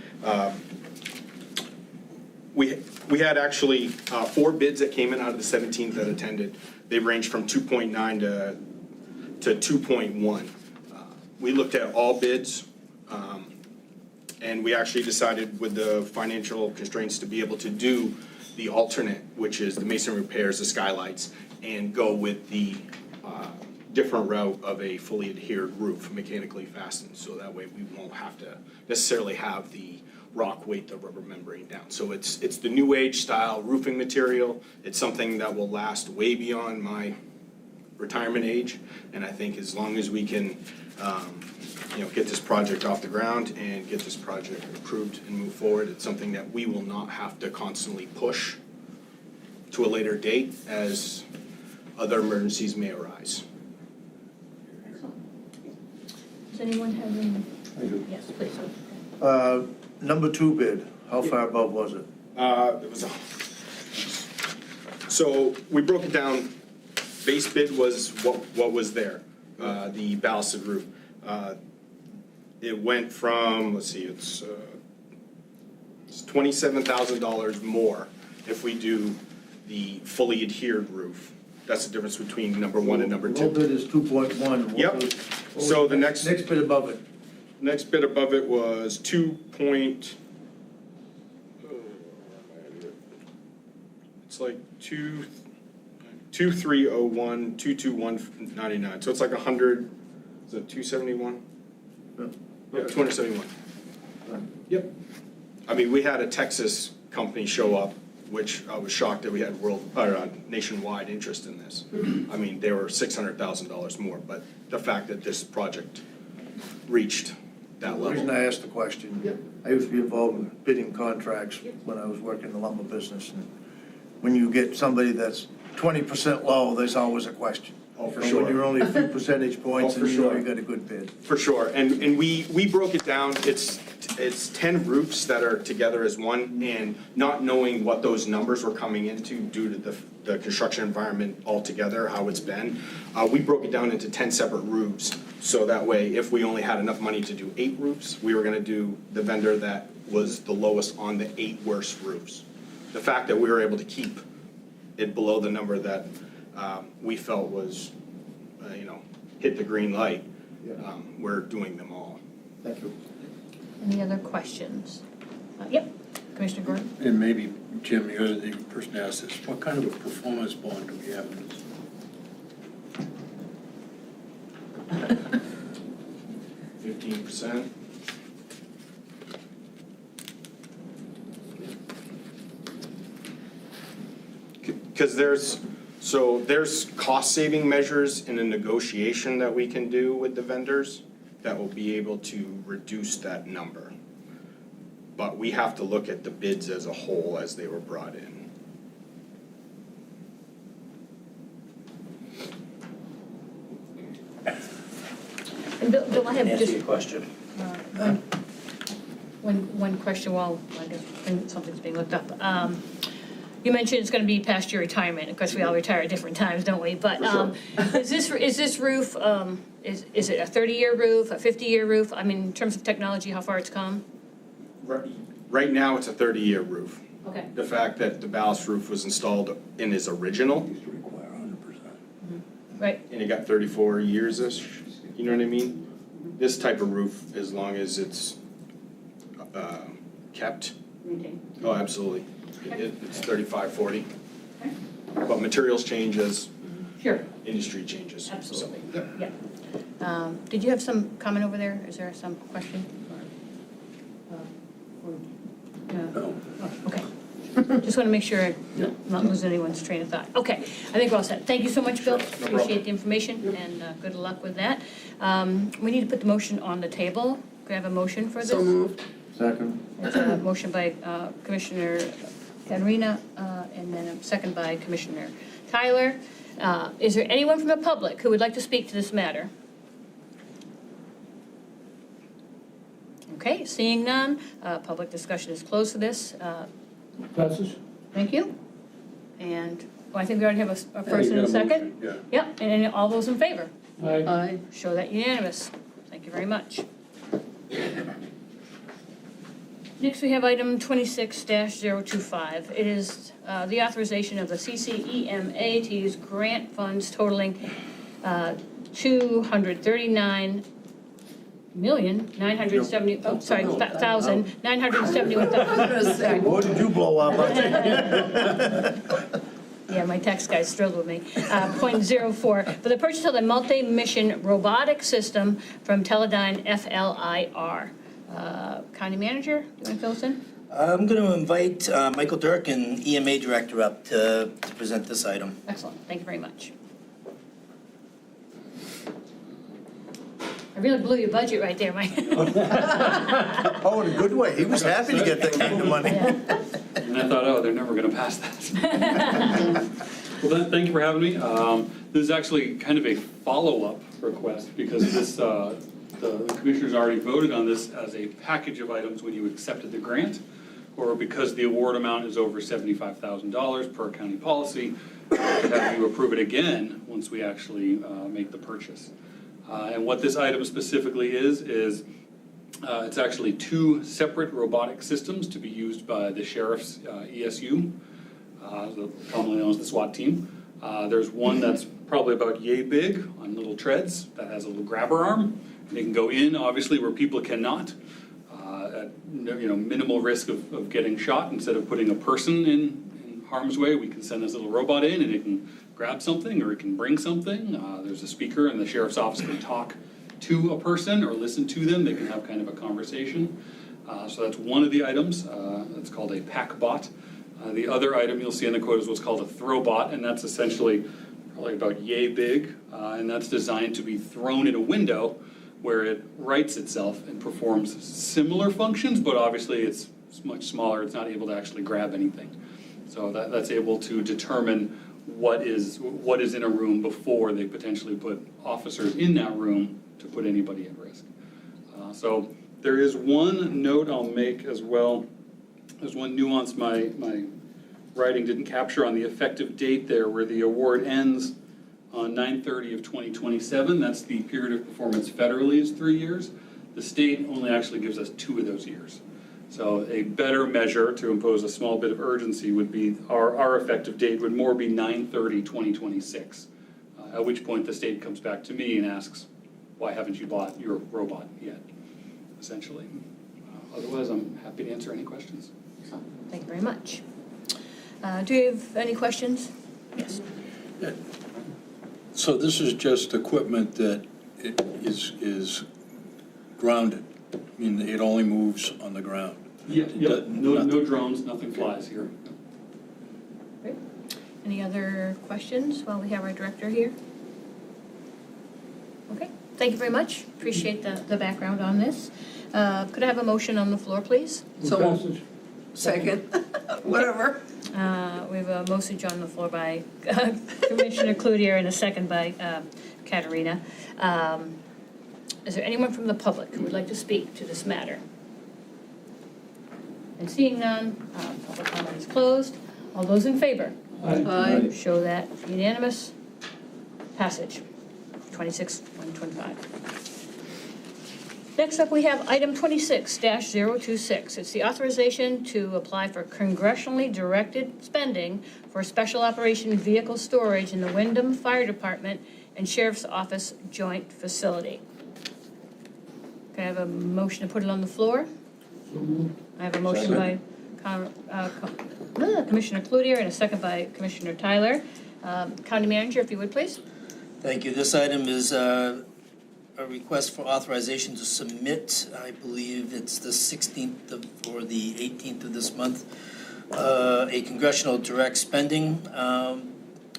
we had actually 4 bids that came in out of the 17 that attended. They ranged from 2.9 to 2.1. We looked at all bids, and we actually decided with the financial constraints to be able to do the alternate, which is the masonry repairs, the skylights, and go with the different route of a fully adhered roof, mechanically fastened, so that way we won't have to necessarily have the rock weight the rubber membrane down. So it's the new age style roofing material. It's something that will last way beyond my retirement age, and I think as long as we can get this project off the ground and get this project approved and move forward, it's something that we will not have to constantly push to a later date as other emergencies may arise. Does anyone have any? I do. Yes, please. Number 2 bid, how far above was it? It was so we broke it down. Base bid was what was there, the ballasted roof. It went from, let's see, it's It's $27,000 more if we do the fully adhered roof. That's the difference between number one and number Low two. bid is 2.1. Yep. So the next bid above it. next bid above it was it's like 2301, 221.99. So it's like 100. Is it 271? Yeah. Yeah, 271. Yep. I mean, we had a Texas company show up, which I was shocked that we had nationwide interest in this. I mean, they were $600,000 more, but the fact that this project reached that The reason level. I asked the question, I used to be involved in bidding contracts when I was working in the lumber business. And when you get somebody that's 20% low, there's always a question. Oh, for And sure. when you're only a few percentage points, Oh, for and you know sure. you got a good bid. For sure, and we broke it down, it's 10 roofs that are together as one, and not knowing what those numbers were coming into due to the construction environment altogether, how it's been, we broke it down into 10 separate roofs, so that way, if we only had enough money to do 8 roofs, we were gonna do the vendor that was the lowest on the 8 worst roofs. The fact that we were able to keep it below the number that we felt was, hit the green light, we're doing them all. Thank you. Any other questions? Yep, Commissioner Gordon? And maybe, Jim, you're the person to ask this. What kind of a performance bond do we have in this? 15%. Because there's cost-saving measures in a negotiation that we can do with the vendors that will be able to reduce that number. But we have to look at the bids as a whole as they were brought in. And Bill, I have Answer just your question. one question while I guess something's being looked up. You mentioned it's gonna be past your retirement. Of course, we all retire at different times, don't we? But is this roof, is it a 30-year roof, a 50-year roof? I mean, in terms of technology, how far it's come? Right now, it's a 30-year roof. Okay. The fact that the ballast roof was installed in its original, Used to require 100%. Right, and it got 34 years-ish, you know what I mean? This type of roof, as long as it's kept, maintain. oh, absolutely. It's 35, 40. But materials change as Sure, industry changes. so, absolutely, yeah. yeah. Did you have some comment over there? Is there some question? No. Oh, okay. Just want to make sure I'm not losing anyone's train of thought. Okay, I think we're all set. Thank you so much, Bill. problem. Appreciate the information, and good luck with that. We need to put the motion on the table. Could I have a motion for this? So moved. Second. It's a motion by Commissioner Caterina, and then a second by Commissioner Tyler. Is there anyone from the public who would like to speak to this matter? Okay, seeing none, public discussion is closed for this. Passes? Thank you. And, well, I think we already have a first and a second. Yeah. Yep, and all those in favor? Aye. Show that unanimous. Thank you very much. Next, we have item 26-025. It is the authorization of the CCEMA to use grant funds totaling $239,971,000. What did you blow up? Yeah, my tax guys struggled with me. .04, for the purchase of the multi-mission robotic system from Teledyne FLIR. County Manager, do you want to fill us in? I'm going to invite Michael Dirk and EMA Director up to present this item. Excellent, thank you very much. I really blew your budget right there, Mike. Oh, in a good way. He was happy to get that kind of money. Yeah. And I thought, oh, they're never going to pass that. Well, thank you for having me. This is actually kind of a follow-up request because this, the commissioners already voted on this as a package of items when you accepted the grant, or because the award amount is over $75,000 per county policy, have you approve it again once we actually make the purchase. And what this item specifically is It's actually 2 separate robotic systems to be used by the sheriff's ESU, commonly known as the SWAT team. There's one that's probably about yay big on little treads that has a little grabber arm. They can go in, obviously, where people cannot, at minimal risk of getting shot. Instead of putting a person in harm's way, we can send this little robot in and it can grab something or it can bring something. There's a speaker and the sheriff's office can talk to a person or listen to them. They can have kind of a conversation. So that's one of the items. That's called a pack bot. The other item you'll see in the quote is what's called a throw bot, and that's essentially probably about yay big, and that's designed to be thrown in a window where it rights itself and performs similar functions, but obviously it's much smaller. It's not able to actually grab anything. So that's able to determine what is in a room before they potentially put officers in that room to put anybody at risk. So there is one note I'll make as well. There's one nuance my writing didn't capture on the effective date there, where the award ends on 9/30 of 2027. That's the period of performance federally is 3 years. The state only actually gives us 2 of those years. So a better measure to impose a small bit of urgency would be our effective date would more be 9/30/2026, at which point the state comes back to me and asks, why haven't you bought your robot yet, essentially. Otherwise, I'm happy to answer any questions. Thank you very much. Do you have any questions? Yes. So this is just equipment that is grounded? I mean, it only moves on the ground? Yeah, no drones, nothing flies here. Great. Any other questions while we have our director here? Okay, thank you very much. Appreciate the background on this. Could I have a motion on the floor, please? So, second, whatever. We have a motion on the floor by Commissioner Cloutier and a second by Katerina. Is there anyone from the public who would like to speak to this matter? And seeing none, public comment is closed. All those in favor? Aye. Show that unanimous. Passage, 26-125. Next up, we have item 26-026. It's the authorization to apply for congressionally directed spending for special operation vehicle storage in the Wyndham Fire Department and Sheriff's Office joint facility. Can I have a motion to put it on the floor? I have a motion by Commissioner Cloutier and a second by Commissioner Tyler. County Manager, if you would, please. Thank you. This item is a request for authorization to submit, I believe it's the 16th or the 18th of this month, a congressional direct spending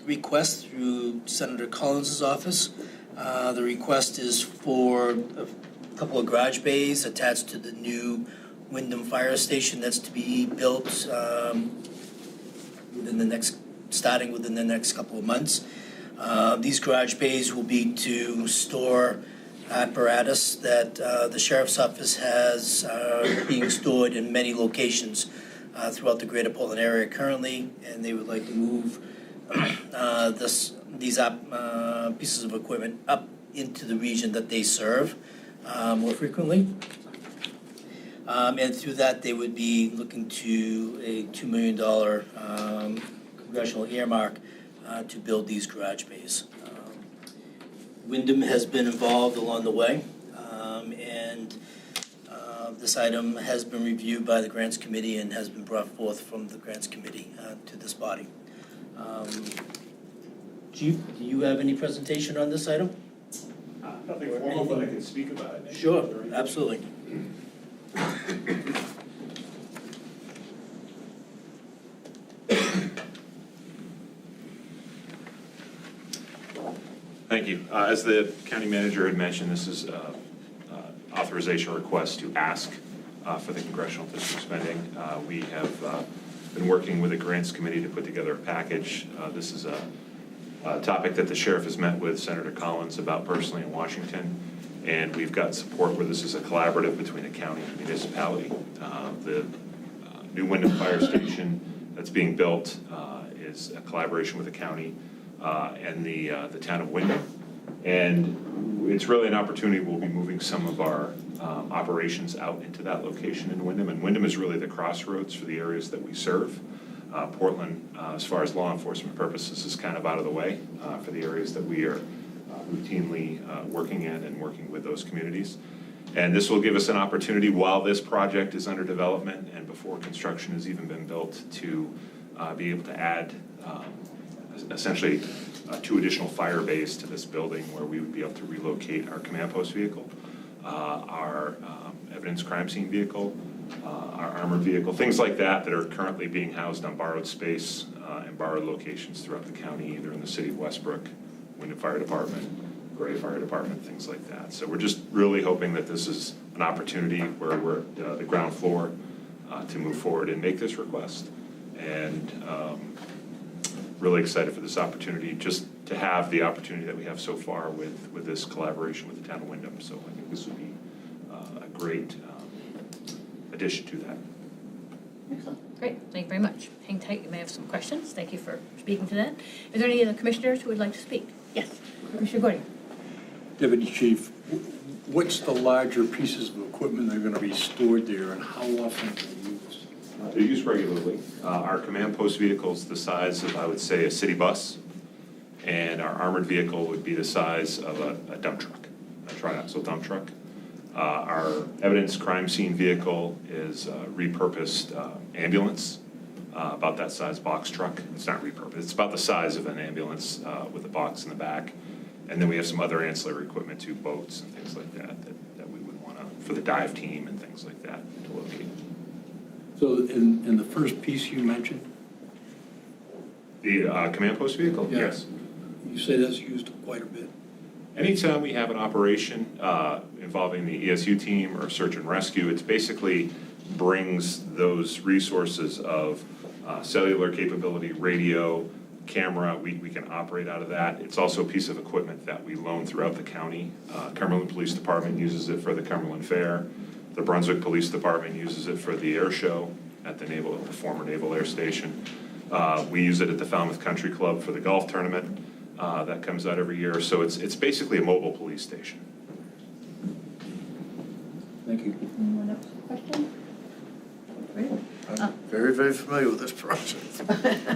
request through Senator Collins' office. The request is for a couple of garage bays attached to the new Wyndham Fire Station that's to be built starting within the next couple of months. These garage bays will be to store apparatus that the Sheriff's Office has being stored in many locations throughout the greater Portland area currently, and they would like to move these pieces of equipment up into the region that they serve more frequently. And through that, they would be looking to a $2 million congressional earmark to build these garage bays. Wyndham has been involved along the way, and this item has been reviewed by the Grants Committee and has been brought forth from the Grants Committee to this body. Do you have any presentation on this item? Nothing formal, but I can speak about it. Sure, absolutely. Thank you. As the county manager had mentioned, this is authorization request to ask for the congressional district spending. We have been working with the grants committee to put together a package. This is a topic that the sheriff has met with Senator Collins about personally in Washington, and we've got support where this is a collaborative between the county and municipality. The new Wyndham Fire Station that's being built is a collaboration with the county and the town of Wyndham. And it's really an opportunity. We'll be moving some of our operations out into that location in Wyndham. And Wyndham is really the crossroads for the areas that we serve. Portland, as far as law enforcement purposes, is kind of out of the way for the areas that we are routinely working in and working with those communities. And this will give us an opportunity while this project is under development and before construction has even been built to be able to add essentially 2 additional fire bays to this building where we would be able to relocate our command post vehicle, our evidence crime scene vehicle, our armored vehicle, things like that that are currently being housed on borrowed space and borrowed locations throughout the county, either in the city of Westbrook, Wyndham Fire Department, Gray Fire Department, things like that. So we're just really hoping that this is an opportunity where we're the ground floor to move forward and make this request. And really excited for this opportunity, just to have the opportunity that we have so far with this collaboration with the town of Wyndham. So I think this would be a great addition to that. Excellent, great, thank you very much. Hang tight, you may have some questions. Thank you for speaking to that. Is there any other commissioners who would like to speak? Yes, Commissioner Gordon. Deputy Chief, what's the larger pieces of equipment that are going to be stored there, and how often are they used? They're used regularly. Our command post vehicle is the size of, I would say, a city bus, and our armored vehicle would be the size of a dump truck, a tri-axle dump truck. Our evidence crime scene vehicle is a repurposed ambulance, about that size box truck. It's not repurposed, it's about the size of an ambulance with a box in the back. And then we have some other ancillary equipment too, boats and things like that we would want to, for the dive team and things like that, to locate. So in the first piece you mentioned? The command post vehicle? Yeah. Yes. You say that's used quite a bit. Anytime we have an operation involving the ESU team or search and rescue, it basically brings those resources of cellular capability, radio, camera, we can operate out of that. It's also a piece of equipment that we loan throughout the county. Cumberland Police Department uses it for the Cumberland Fair. The Brunswick Police Department uses it for the air show at the former Naval Air Station. We use it at the Falmouth Country Club for the golf tournament that comes out every year. So it's basically a mobile police station. Thank you. Anyone else have a question? Great. I'm very, very familiar with this project.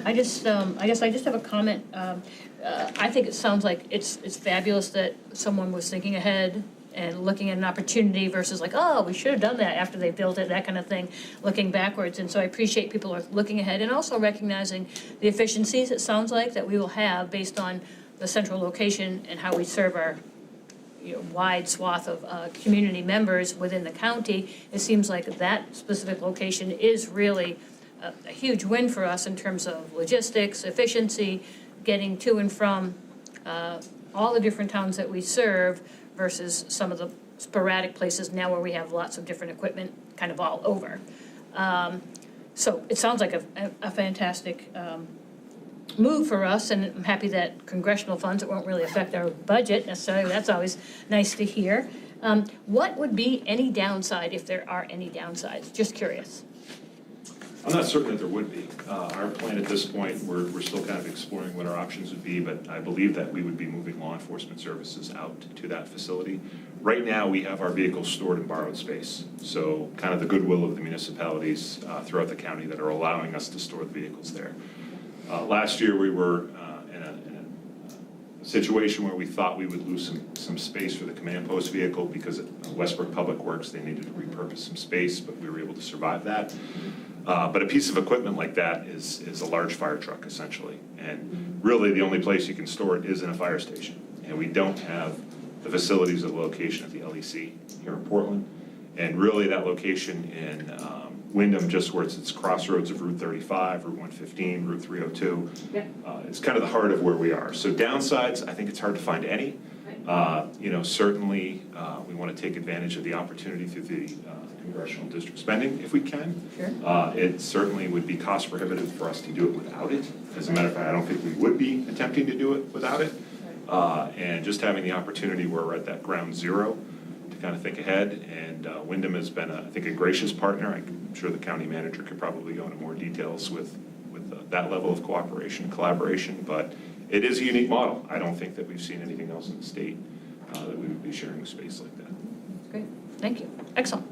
I guess I just have a comment. I think it sounds like it's fabulous that someone was thinking ahead and looking at an opportunity versus like, oh, we should have done that after they built it, that kind of thing, looking backwards. And so I appreciate people are looking ahead and also recognizing the efficiencies, it sounds like, that we will have based on the central location and how we serve our wide swath of community members within the county. It seems like that specific location is really a huge win for us in terms of logistics, efficiency, getting to and from all the different towns that we serve versus some of the sporadic places now where we have lots of different equipment kind of all over. So it sounds like a fantastic move for us, and I'm happy that congressional funds, it won't really affect our budget necessarily. That's always nice to hear. What would be any downside, if there are any downsides? Just curious. I'm not certain that there would be. Our plan at this point, we're still kind of exploring what our options would be, but I believe that we would be moving law enforcement services out to that facility. Right now, we have our vehicles stored in borrowed space, so kind of the goodwill of the municipalities throughout the county that are allowing us to store the vehicles there. Last year, we were in a situation where we thought we would lose some space for the command post vehicle because at Westbrook Public Works, they needed to repurpose some space, but we were able to survive that. But a piece of equipment like that is a large fire truck, essentially. And really, the only place you can store it is in a fire station. And we don't have the facilities of location at the LEC here in Portland. And really, that location in Wyndham, just where it's crossroads of Route 35, Route 115, Route 302. It's kind of the heart of where we are. So downsides, I think it's hard to find any. Certainly, we want to take advantage of the opportunity through the congressional district spending if we can. Sure. It certainly would be cost prohibitive for us to do it without it. As a matter of fact, I don't think we would be attempting to do it without it. And just having the opportunity where we're at that ground zero to kind of think ahead. And Wyndham has been, I think, a gracious partner. I'm sure the county manager could probably go into more details with that level of cooperation and collaboration. But it is a unique model. I don't think that we've seen anything else in the state that we would be sharing space like that. Great. Thank you. Excellent.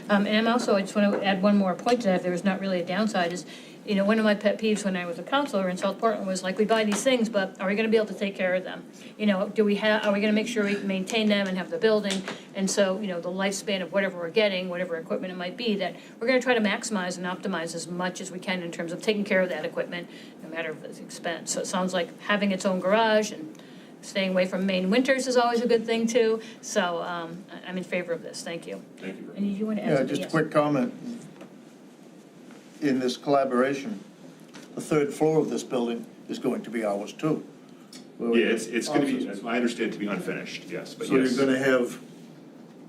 And I'm also, I just want to add one more point to that, if there was not really a downside, is, you know, one of my pet peeves when I was a counselor in South Portland was like, we buy these things, but are we going to be able to take care of them? You know, are we going to make sure we can maintain them and have the building? And so, you know, the lifespan of whatever we're getting, whatever equipment it might be, that we're going to try to maximize and optimize as much as we can in terms of taking care of that equipment, no matter if it's expense. So it sounds like having its own garage and staying away from Maine winters is always a good thing too. So I'm in favor of this. Thank you. Thank you very much. And you want to add Yeah, something? just a Yes. quick comment. In this collaboration, the third floor of this building is going to be ours too. Yeah, it's going to be, as I understand, to be unfinished, yes, but So yes. you're gonna have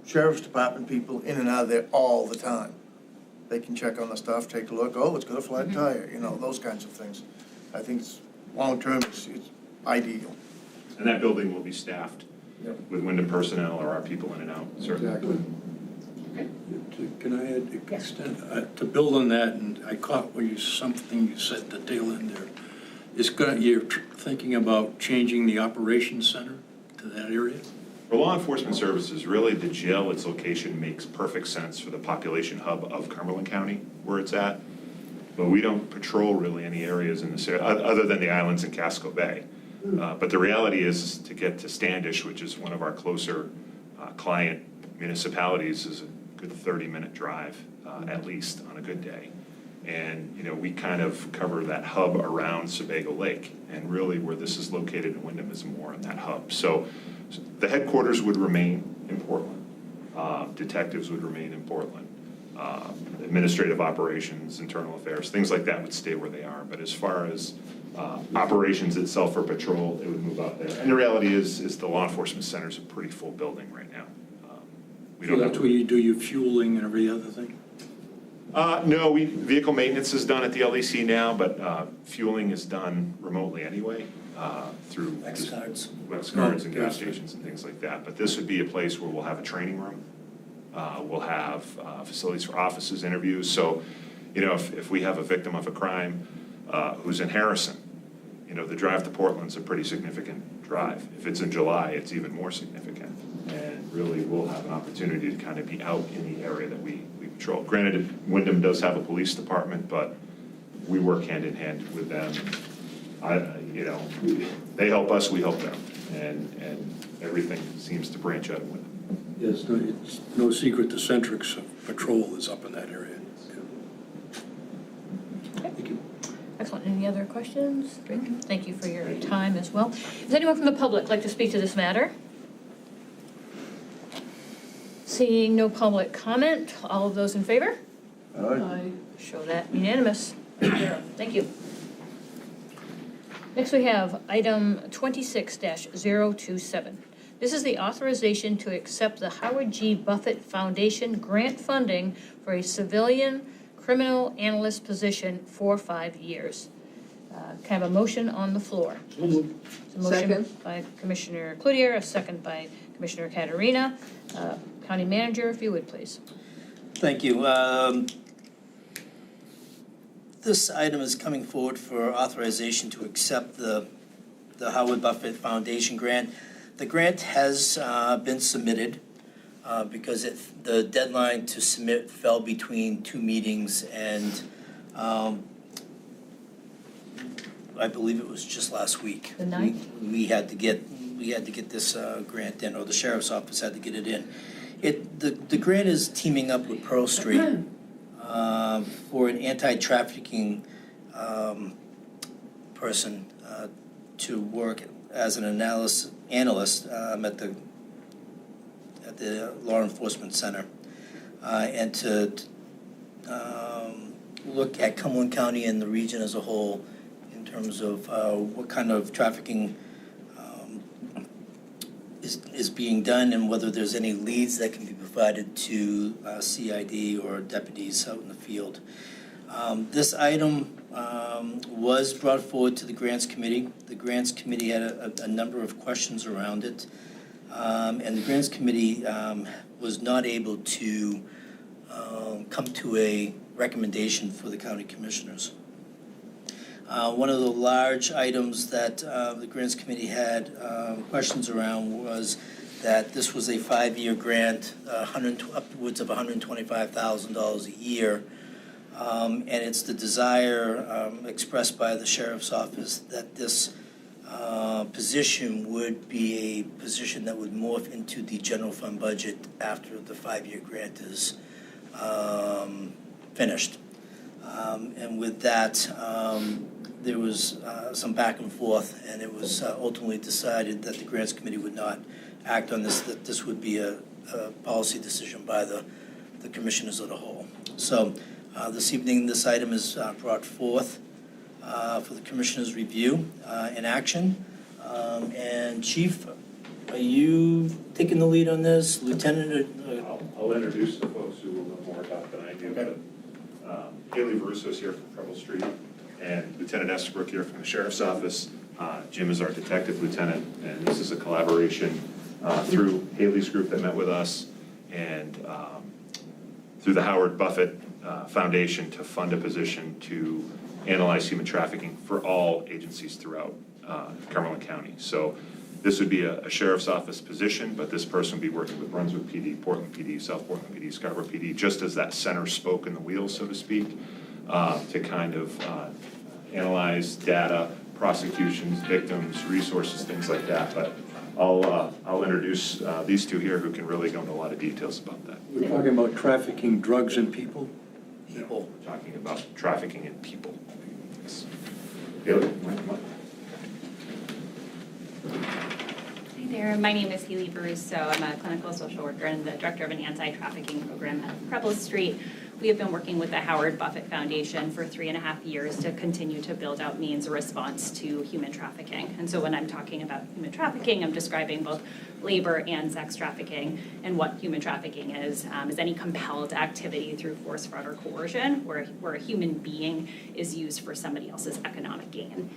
sheriff's department people in and out of there all the time. They can check on the stuff, take a look, oh, it's got a flat tire, you know, those kinds of things. I think it's, long-term, it's ideal. And that building will be staffed Yep. with Wyndham personnel or our people in and out, certainly. Can I extend, to build on that, and I caught something you said at the tail end there. You're thinking about changing the operations center to that area? For law enforcement services, really, the jail, its location makes perfect sense for the population hub of Cumberland County, where it's at. But we don't patrol really any areas in this area, other than the islands in Casco Bay. But the reality is to get to Standish, which is one of our closer client municipalities, is a good 30-minute drive, at least, on a good day. And, you know, we kind of cover that hub around Sebago Lake. And really where this is located in Wyndham is more in that hub. So the headquarters would remain in Portland. Detectives would remain in Portland. Administrative operations, internal affairs, things like that would stay where they are. But as far as operations itself for patrol, it would move out there. And the reality is the law enforcement center is a pretty full building right now. So that's where you do your fueling and every other thing? No, vehicle maintenance is done at the LEC now, but fueling is done remotely anyway, through X cards. X cards and gas stations and things like that. But this would be a place where we'll have a training room. We'll have facilities for offices, interviews. So, you know, if we have a victim of a crime who's in Harrison, you know, the drive to Portland's a pretty significant drive. If it's in July, it's even more significant. And really, we'll have an opportunity to kind of be out in the area that we patrol. Granted, Wyndham does have a police department, but we work hand in hand with them. You know, they help us, we help them, and everything seems to branch out with them. Yes, it's no secret the Centric's patrol is up in that area. Thank you. Excellent. Any other questions? Great. Thank you for your time as well. Does anyone from the public like to speak to this matter? Seeing no public comment, all of those in favor? Aye. Show that unanimous. Thank you. Next we have item 26-027. This is the authorization to accept the Howard G. Buffett Foundation grant funding for a civilian criminal analyst position for 5 years. Kind of a motion on the floor. So moved. It's a motion by Commissioner Cloutier, a second by Commissioner Caterina. County Manager, if you would, please. Thank you. This item is coming forward for authorization to accept the Howard Buffett Foundation grant. The grant has been submitted because the deadline to submit fell between two meetings, and I believe it was just last week. The 9th? We had to get this grant in, or the sheriff's office had to get it in. The grant is teaming up with Pearl Street for an anti-trafficking person to work as an analyst at the Law Enforcement Center, and to look at Cumberland County and the region as a whole in terms of what kind of trafficking is being done, and whether there's any leads that can be provided to CID or deputies out in the field. This item was brought forward to the Grants Committee. The Grants Committee had a number of questions around it, and the Grants Committee was not able to come to a recommendation for the county commissioners. One of the large items that the Grants Committee had questions around was that this was a 5-year grant, upwards of $125,000 a year. And it's the desire expressed by the Sheriff's Office that this position would be a position that would morph into the general fund budget after the 5-year grant is finished. And with that, there was some back and forth, and it was ultimately decided that the Grants Committee would not act on this, that this would be a policy decision by the commissioners of the whole. So this evening, this item is brought forth for the commissioners' review and action. And Chief, are you taking the lead on this? Lieutenant? I'll introduce the folks who will know more about than I do. Okay. But Haley Verusso's here from Preble Street, and Lieutenant Estabrook here from the Sheriff's Office. Jim is our detective lieutenant, and this is a collaboration through Haley's group that met with us and through the Howard Buffett Foundation to fund a position to analyze human trafficking for all agencies throughout Cumberland County. So this would be a Sheriff's Office position, but this person would be working with Brunswick PD, Portland PD, South Portland PD, Scarborough PD, just as that center spoke in the wheel, so to speak, to kind of analyze data, prosecutions, victims, resources, things like that. But I'll introduce these two here who can really go into a lot of details about that. We're talking about trafficking drugs and people? We're talking about trafficking in people. Yes. Haley, come on. Hi there, my name is Haley Verrusso. I'm a clinical social worker and the director of an anti-trafficking program at Preble Street. We have been working with the Howard Buffett Foundation for 3.5 years to continue to build out means of response to human trafficking. And so when I'm talking about human trafficking, I'm describing both labor and sex trafficking. And what human trafficking is any compelled activity through force, fraud, or coercion where a human being is used for somebody else's economic gain.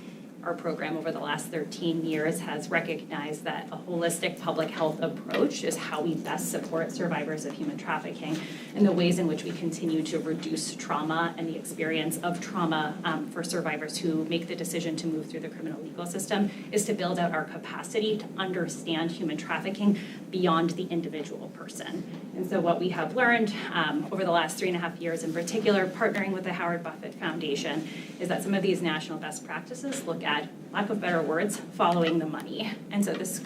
Our program over the last 13 years has recognized that a holistic public health approach is how we best support survivors of human trafficking, and the ways in which we continue to reduce trauma and the experience of trauma for survivors who make the decision to move through the criminal legal system is to build out our capacity to understand human trafficking beyond the individual person. And so what we have learned over the last 3.5 years in particular, partnering with the Howard Buffett Foundation, is that some of these national best practices look at, lack of better words, following the money. And so this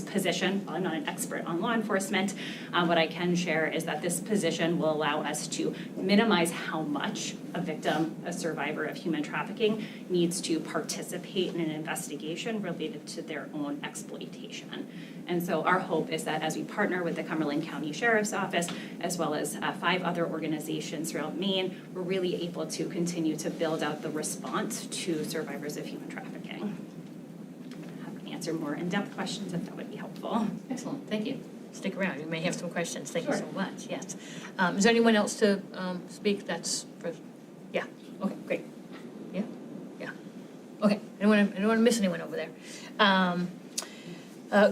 position, while I'm not an expert on law enforcement, what I can share is that this position will allow us to minimize how much a victim, a survivor of human trafficking, needs to participate in an investigation related to their own exploitation. And so our hope is that as we partner with the Cumberland County Sheriff's Office, as well as 5 other organizations throughout Maine, we're really able to continue to build out the response to survivors of human trafficking. I can answer more in-depth questions if that would be helpful. Excellent, thank you. Stick around, you may have some questions. Thank you so much, yes. Is there anyone else to speak? That's for, yeah, okay, great. Yeah, yeah. Okay, I don't want to miss anyone over there.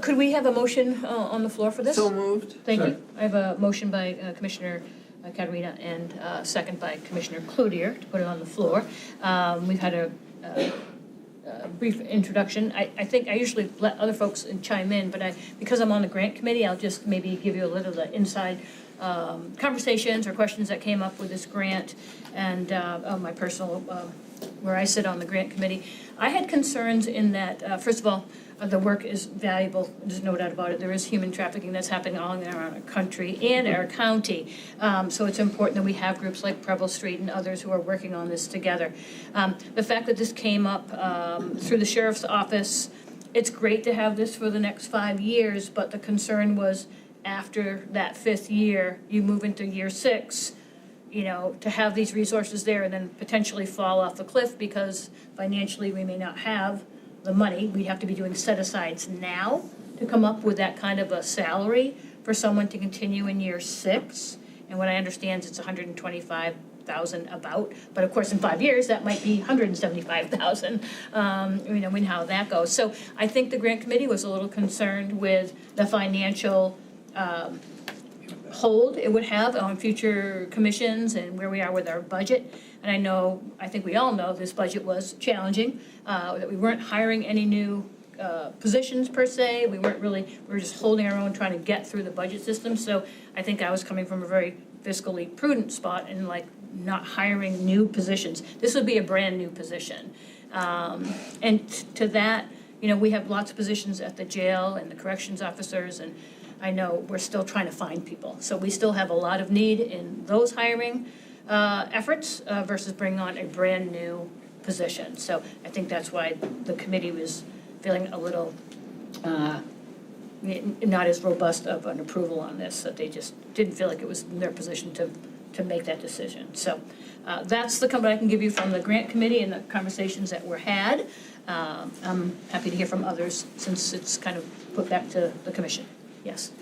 Could we have a motion on the floor for this? So moved. Thank you. I have a motion by Commissioner Caterina and a second by Commissioner Cloutier to put it on the floor. We've had a brief introduction. I think I usually let other folks chime in, but because I'm on the grant committee, I'll just maybe give you a little of the inside conversations or questions that came up with this grant and my personal, where I sit on the grant committee. I had concerns in that, first of all, the work is valuable, there's no doubt about it. There is human trafficking that's happening all around our country and our county. So it's important that we have groups like Preble Street and others who are working on this together. The fact that this came up through the Sheriff's Office, it's great to have this for the next 5 years, but the concern was after that 5th year, you move into year 6, to have these resources there and then potentially fall off a cliff because financially we may not have the money. We'd have to be doing set-asides now to come up with that kind of a salary for someone to continue in year 6. And what I understand is it's $125,000 about, but of course in 5 years that might be $175,000. We know how that goes. So I think the grant committee was a little concerned with the financial hold it would have on future commissions and where we are with our budget. And I think we all know this budget was challenging, that we weren't hiring any new positions per se. We were just holding our own, trying to get through the budget system. So I think I was coming from a very fiscally prudent spot and like not hiring new positions. This would be a brand-new position. And to that, you know, we have lots of positions at the jail and the corrections officers, and I know we're still trying to find people. So we still have a lot of need in those hiring efforts versus bringing on a brand-new position. So I think that's why the committee was feeling a little not as robust of an approval on this, that they just didn't feel like it was in their position to make that decision. So that's the comment I can give you from the grant committee and the conversations that were had. I'm happy to hear from others since it's kind of put back to the commission. Yes.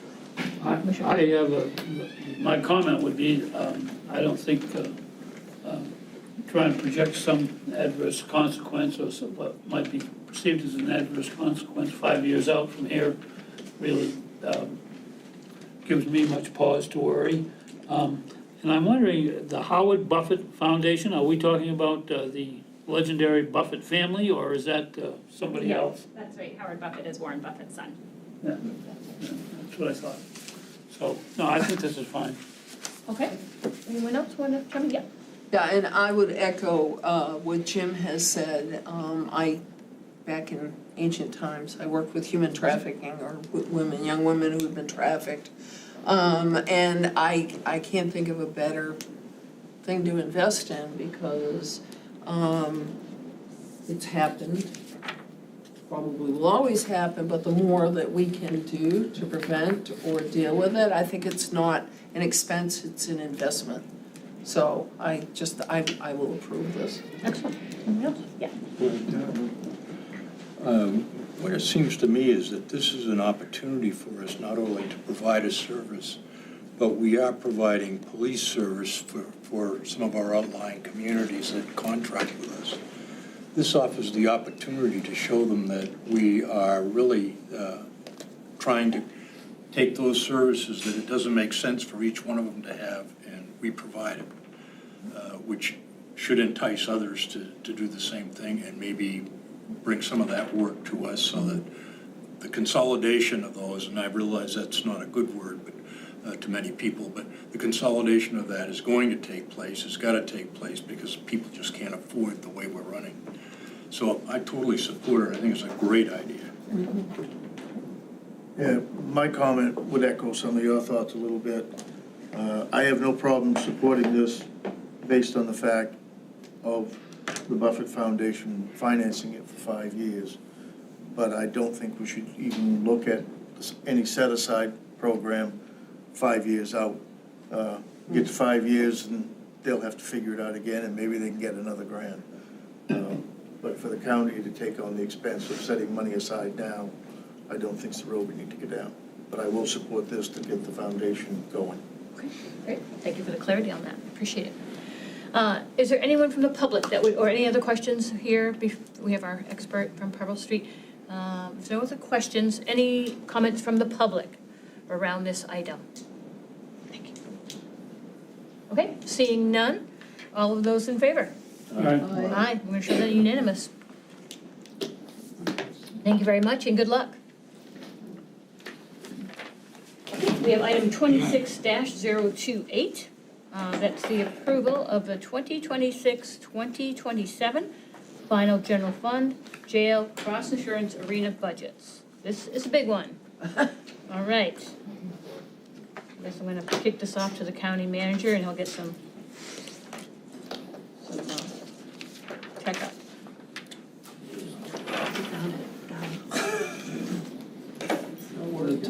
I have my comment would be, I don't think trying to project some adverse consequence or what might be perceived as an adverse consequence 5 years out from here really gives me much pause to worry. And I'm wondering, the Howard Buffett Foundation, are we talking about the legendary Buffett family, or is that somebody else? That's right, Howard Buffett is Warren Buffett's son. Yeah, that's what I thought. So, no, I think this is fine. Okay. Anyone else want to come in? Yeah. Yeah, and I would echo what Jim has said. Back in ancient times, I worked with human trafficking or with women, young women who have been trafficked. And I can't think of a better thing to invest in because it's happened, probably will always happen, but the more that we can do to prevent or deal with it, I think it's not an expense, it's an investment. So I will approve this. Excellent. Anyone else? Yeah. What it seems to me is that this is an opportunity for us not only to provide a service, but we are providing police service for some of our outlying communities that contract with us. This offers the opportunity to show them that we are really trying to take those services that it doesn't make sense for each one of them to have, and we provide it, which should entice others to do the same thing and maybe bring some of that work to us so that the consolidation of those, and I realize that's not a good word but to many people, but the consolidation of that is going to take place, it's got to take place because people just can't afford the way we're running. So I totally support it. I think it's a great idea. Yeah, my comment would echo some of your thoughts a little bit. I have no problem supporting this based on the fact of the Buffett Foundation financing it for 5 years. But I don't think we should even look at any set-aside program 5 years out. Get to 5 years and they'll have to figure it out again and maybe they can get another grant. But for the county to take on the expense of setting money aside now, I don't think it's the road we need to go down. But I will support this to get the foundation going. Okay, great. Thank you for the clarity on that. Appreciate it. Is there anyone from the public that would, or any other questions here? We have our expert from Preble Street. If there's no other questions, any comments from the public around this item? Thank you. Okay, seeing none, all of those in favor? Aye. Aye, I'm going to show that unanimous. Thank you very much and good luck. We have item 26-028. That's the approval of the 2026-2027 final general fund, jail, cross-insurance arena budgets. This is a big one. All right. I guess I'm going to kick this off to the county manager and he'll get some check up. No word.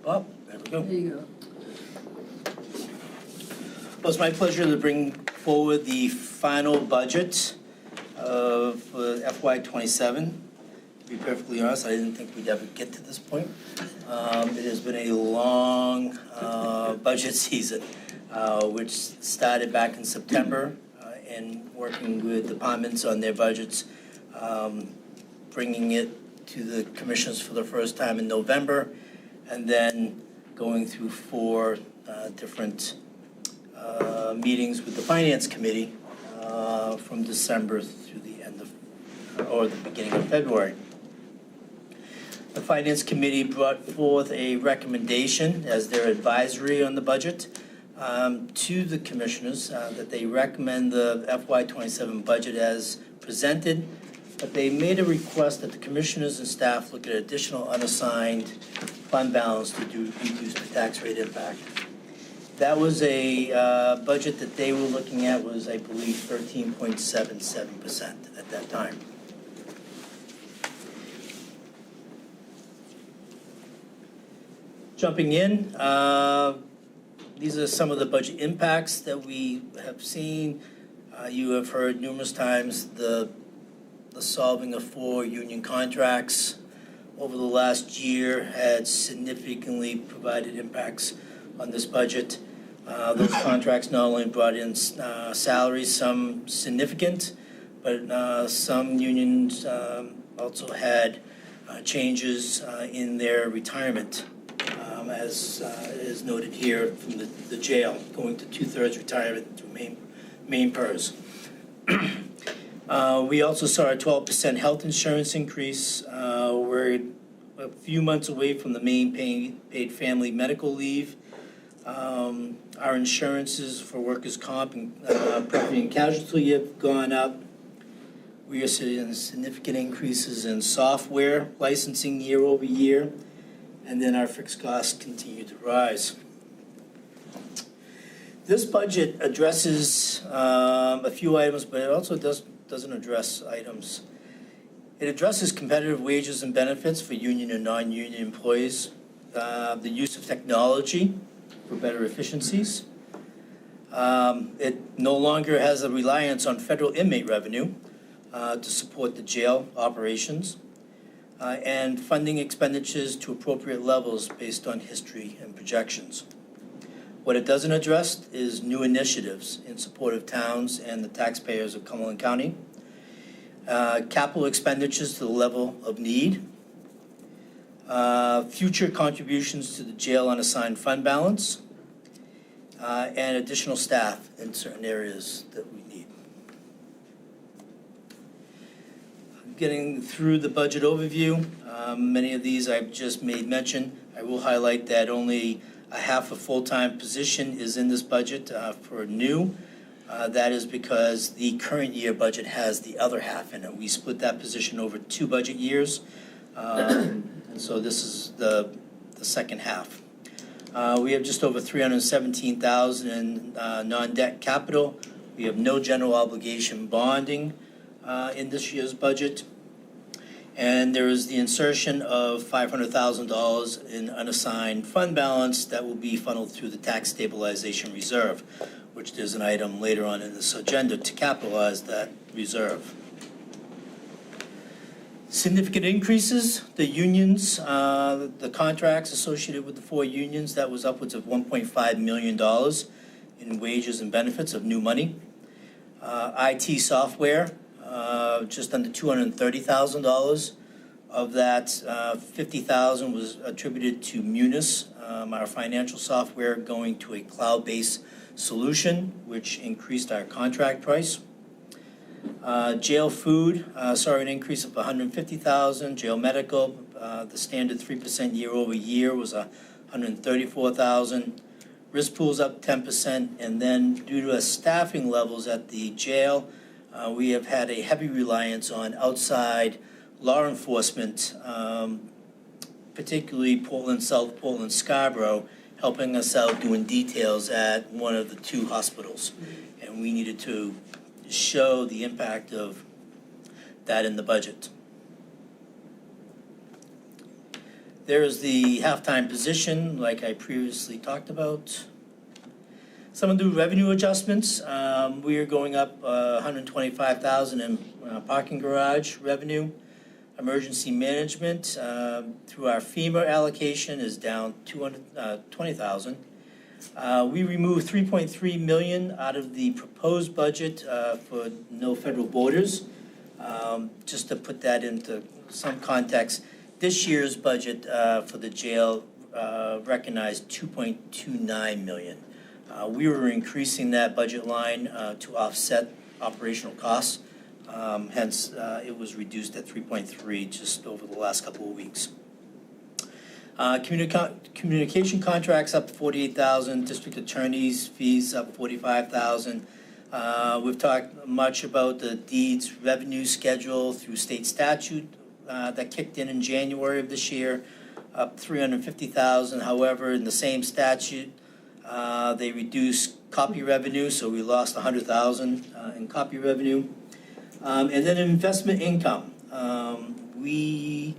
Well, there we go. There you go. Well, it's my pleasure to bring forward the final budget of FY '27. To be perfectly honest, I didn't think we'd ever get to this point. It has been a long budget season, which started back in September and working with departments on their budgets, bringing it to the commissions for the first time in November, and then going through 4 different meetings with the Finance Committee from December through the end of, or the beginning of February. The Finance Committee brought forth a recommendation as their advisory on the budget to the commissioners that they recommend the FY27 budget as presented, but they made a request that the commissioners and staff look at additional unassigned fund balance to reduce the tax rate impact. That was a budget that they were looking at was, I believe, 13.77% at that time. Jumping in, these are some of the budget impacts that we have seen. You have heard numerous times the solving of 4 union contracts over the last year had significantly provided impacts on this budget. Those contracts not only brought in salaries, some significant, but some unions also had changes in their retirement. As is noted here from the jail, going to 2/3 retirement through main PERS. We also saw a 12% health insurance increase. We're a few months away from the main paid family medical leave. Our insurances for workers' comp and property and casualty have gone up. We are seeing significant increases in software licensing year over year. And then our fixed costs continue to rise. This budget addresses a few items, but it also doesn't address items. It addresses competitive wages and benefits for union and non-union employees, the use of technology for better efficiencies. It no longer has a reliance on federal inmate revenue to support the jail operations. And funding expenditures to appropriate levels based on history and projections. What it doesn't address is new initiatives in support of towns and the taxpayers of Cumberland County, capital expenditures to the level of need, future contributions to the jail unassigned fund balance, and additional staff in certain areas that we need. Getting through the budget overview, many of these I've just made mention. I will highlight that only a half a full-time position is in this budget for new. That is because the current year budget has the other half in it. We split that position over 2 budget years, and so this is the second half. We have just over $317,000 in non-debt capital. We have no general obligation bonding in this year's budget. And there is the insertion of $500,000 in unassigned fund balance that will be funneled through the tax stabilization reserve, which there's an item later on in this agenda to capitalize that reserve. Significant increases, the unions, the contracts associated with the 4 unions, that was upwards of $1.5 million in wages and benefits of new money. IT software, just under $230,000. Of that, $50,000 was attributed to Munis, our financial software, going to a cloud-based solution, which increased our contract price. Jail food saw an increase of $150,000. Jail medical, the standard 3% year over year was $134,000. Risk pool's up 10%, and then due to staffing levels at the jail, we have had a heavy reliance on outside law enforcement, particularly Portland, South Portland, Scarborough, helping us out doing details at one of the 2 hospitals. And we needed to show the impact of that in the budget. There is the half-time position, like I previously talked about. Some of the revenue adjustments, we are going up $125,000 in parking garage revenue. Emergency management through our FEMA allocation is down $220,000. We removed $3.3 million out of the proposed budget for no federal borders. Just to put that into some context, this year's budget for the jail recognized $2.29 million. We were increasing that budget line to offset operational costs. Hence, it was reduced at 3.3 just over the last couple of weeks. Communication contracts up 48,000, district attorney's fees up 45,000. We've talked much about the deeds revenue schedule through state statute that kicked in January of this year, up 350,000. However, in the same statute, they reduced copy revenue, so we lost 100,000 in copy revenue. And then investment income. We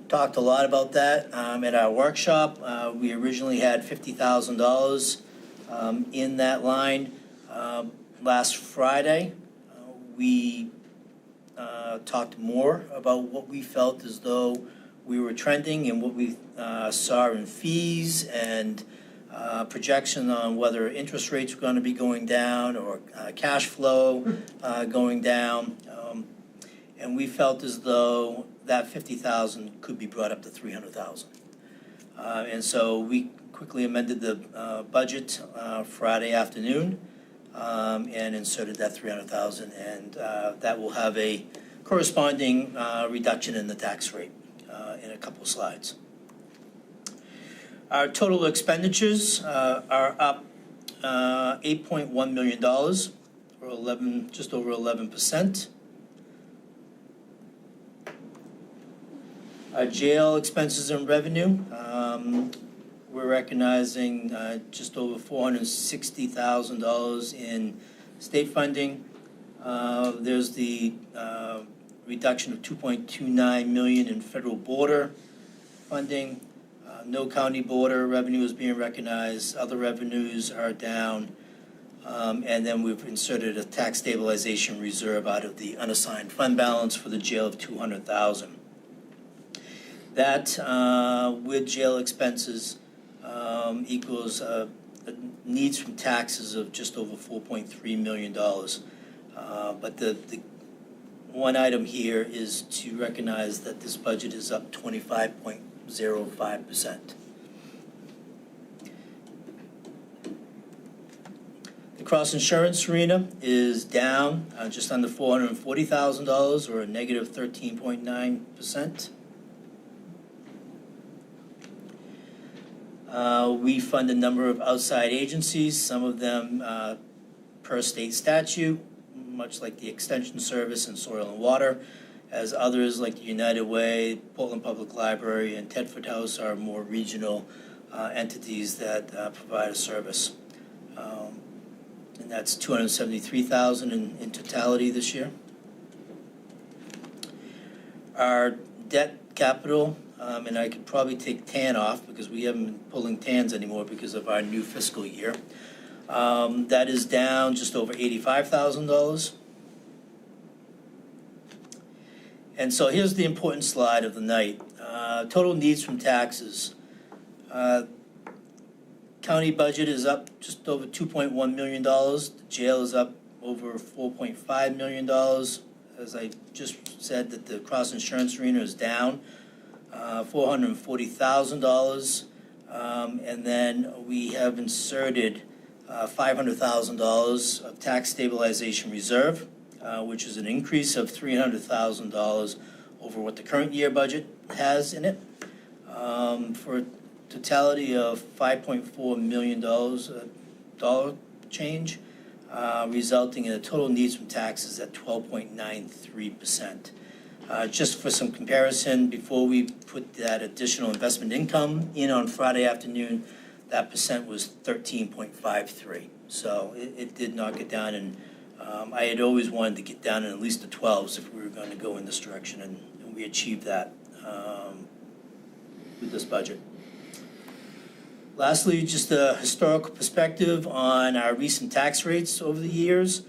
talked a lot about that at our workshop. We originally had $50,000 in that line. Last Friday, we talked more about what we felt as though we were trending and what we saw in fees and projection on whether interest rates were going to be going down or cash flow going down. And we felt as though that 50,000 could be brought up to 300,000. And so we quickly amended the budget Friday afternoon and inserted that 300,000, and that will have a corresponding reduction in the tax rate in a couple of slides. Our total expenditures are up $8.1 million, or just over 11%. Our jail expenses and revenue, we're recognizing just over $460,000 in state funding. There's the reduction of $2.29 million in federal border funding. No county border revenue is being recognized. Other revenues are down. And then we've inserted a tax stabilization reserve out of the unassigned fund balance for the jail of $200,000. That, with jail expenses, equals needs from taxes of just over $4.3 million. But the one item here is to recognize that this budget is up 25.05%. The cross-insurance arena is down just under $440,000, or a negative 13.9%. We fund a number of outside agencies, some of them per state statute, much like the Extension Service and Soil and Water, as others like the United Way, Portland Public Library, and Tedford House are more regional entities that provide a service. And that's $273,000 in totality this year. Our debt capital, and I could probably take TAN off because we haven't been pulling TANs anymore because of our new fiscal year. That is down just over $85,000. And so here's the important slide of the night. Total needs from taxes. County budget is up just over $2.1 million. The jail is up over $4.5 million. As I just said, that the cross-insurance arena is down $440,000. And then we have inserted $500,000 of tax stabilization reserve, which is an increase of $300,000 over what the current year budget has in it, for a totality of $5.4 million dollar change, resulting in a total needs from taxes at 12.93%. Just for some comparison, before we put that additional investment income in on Friday afternoon, that percent was 13.53. So it did knock it down, and I had always wanted to get down in at least the 12s if we were going to go in this direction, and we achieved that with this budget. Lastly, just a historical perspective on our recent tax rates over the years.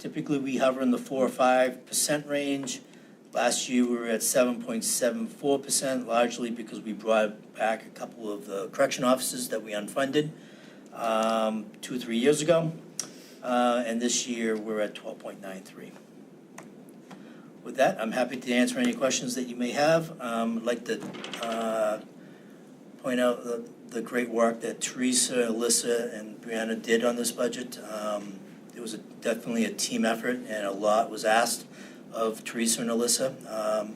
Typically, we hover in the 4 or 5% range. Last year, we were at 7.74%, largely because we brought back a couple of the correction officers that we unfunded 2 or 3 years ago. And this year, we're at 12.93. With that, I'm happy to answer any questions that you may have. I'd like to point out the great work that Teresa, Alyssa, and Brianna did on this budget. It was definitely a team effort, and a lot was asked of Teresa and Alyssa,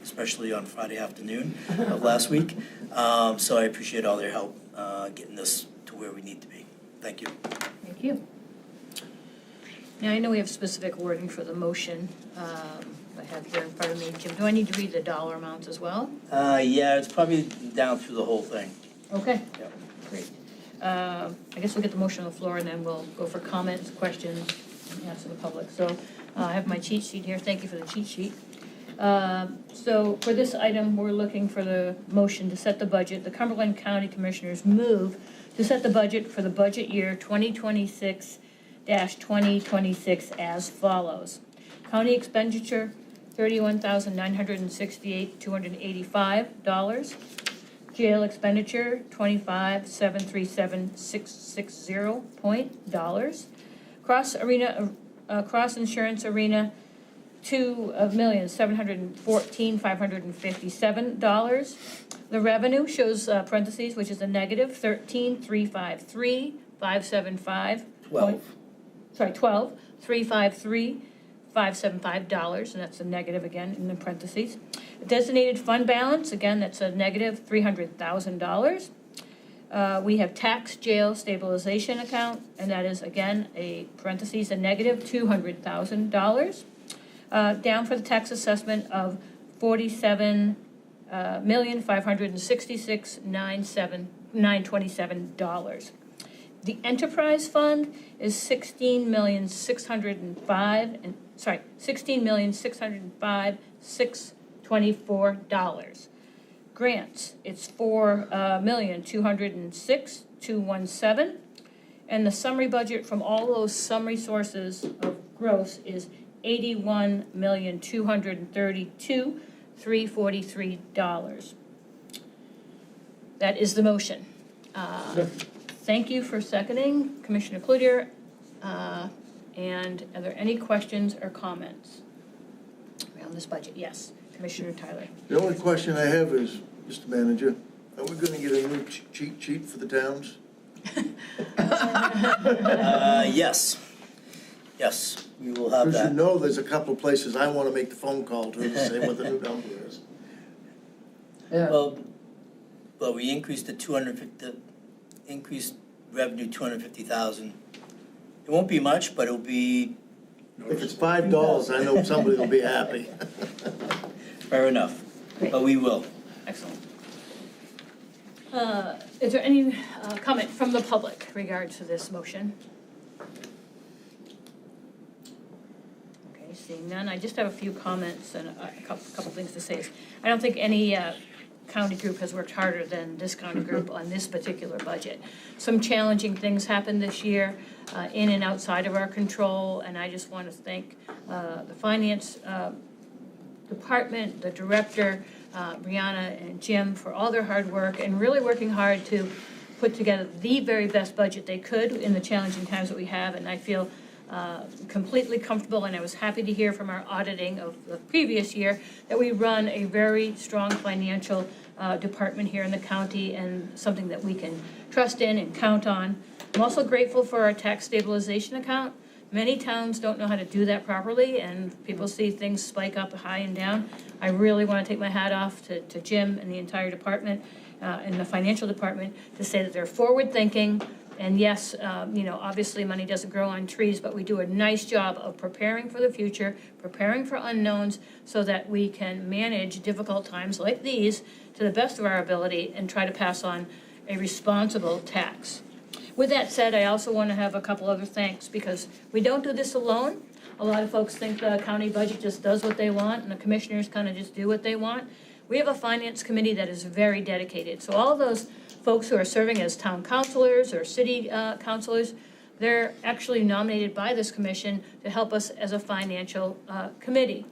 especially on Friday afternoon of last week. So I appreciate all their help getting this to where we need to be. Thank you. Thank you. Now, I know we have specific wording for the motion I have here in front of me. Jim, do I need to read the dollar amounts as well? Yeah, it's probably down through the whole thing. Okay. Yep. Great. I guess we'll get the motion on the floor and then we'll go for comments, questions, and answer the public. So I have my cheat sheet here. Thank you for the cheat sheet. So for this item, we're looking for the motion to set the budget. The Cumberland County Commissioners move to set the budget for the budget year 2026-2026 as follows. County expenditure, $31,968,285. Jail expenditure, $25,737,660. Cross insurance arena, $2,714,557. The revenue shows parentheses, which is a negative $13,353,575. $12,353,575, and that's a negative again in the parentheses. Designated fund balance, again, that's a negative $300,000. We have tax jail stabilization account, and that is, again, a parentheses, a negative $200,000. Down for the tax assessment of $47,566,927. The enterprise fund is $16,605,624. Grants, it's $4,206,217. And the summary budget from all those summary sources of gross is $81,232,343. That is the motion. Thank you for seconding, Commissioner Cloutier. And are there any questions or comments around this budget? Yes, Commissioner Tyler. The only question I have is, Mr. Manager, are we gonna get a new cheat sheet for the towns? Yes. Yes, we will have Because that. you know there's a couple places I wanna make the phone call to say what the new number is. Well, we increased the increased revenue 250,000. It won't be much, but it'll be. If it's $5, I know somebody will be happy. Fair enough, but we will. Excellent. Is there any comment from the public regards to this motion? Okay, seeing none, I just have a few comments and a couple things to say. I don't think any county group has worked harder than this county group on this particular budget. Some challenging things happened this year in and outside of our control, and I just want to thank the finance department, the director, Brianna and Jim, for all their hard work and really working hard to put together the very best budget they could in the challenging times that we have. And I feel completely comfortable, and I was happy to hear from our auditing of the previous year that we run a very strong financial department here in the county, and something that we can trust in and count on. I'm also grateful for our tax stabilization account. Many towns don't know how to do that properly, and people see things spike up high and down. I really want to take my hat off to Jim and the entire department and the financial department to say that they're forward-thinking. And yes, obviously money doesn't grow on trees, but we do a nice job of preparing for the future, preparing for unknowns, so that we can manage difficult times like these to the best of our ability and try to pass on a responsible tax. With that said, I also want to have a couple other thanks, because we don't do this alone. A lot of folks think the county budget just does what they want and the commissioners kind of just do what they want. We have a finance committee that is very dedicated. So all of those folks who are serving as town councilors or city councilors, they're actually nominated by this commission to help us as a financial committee.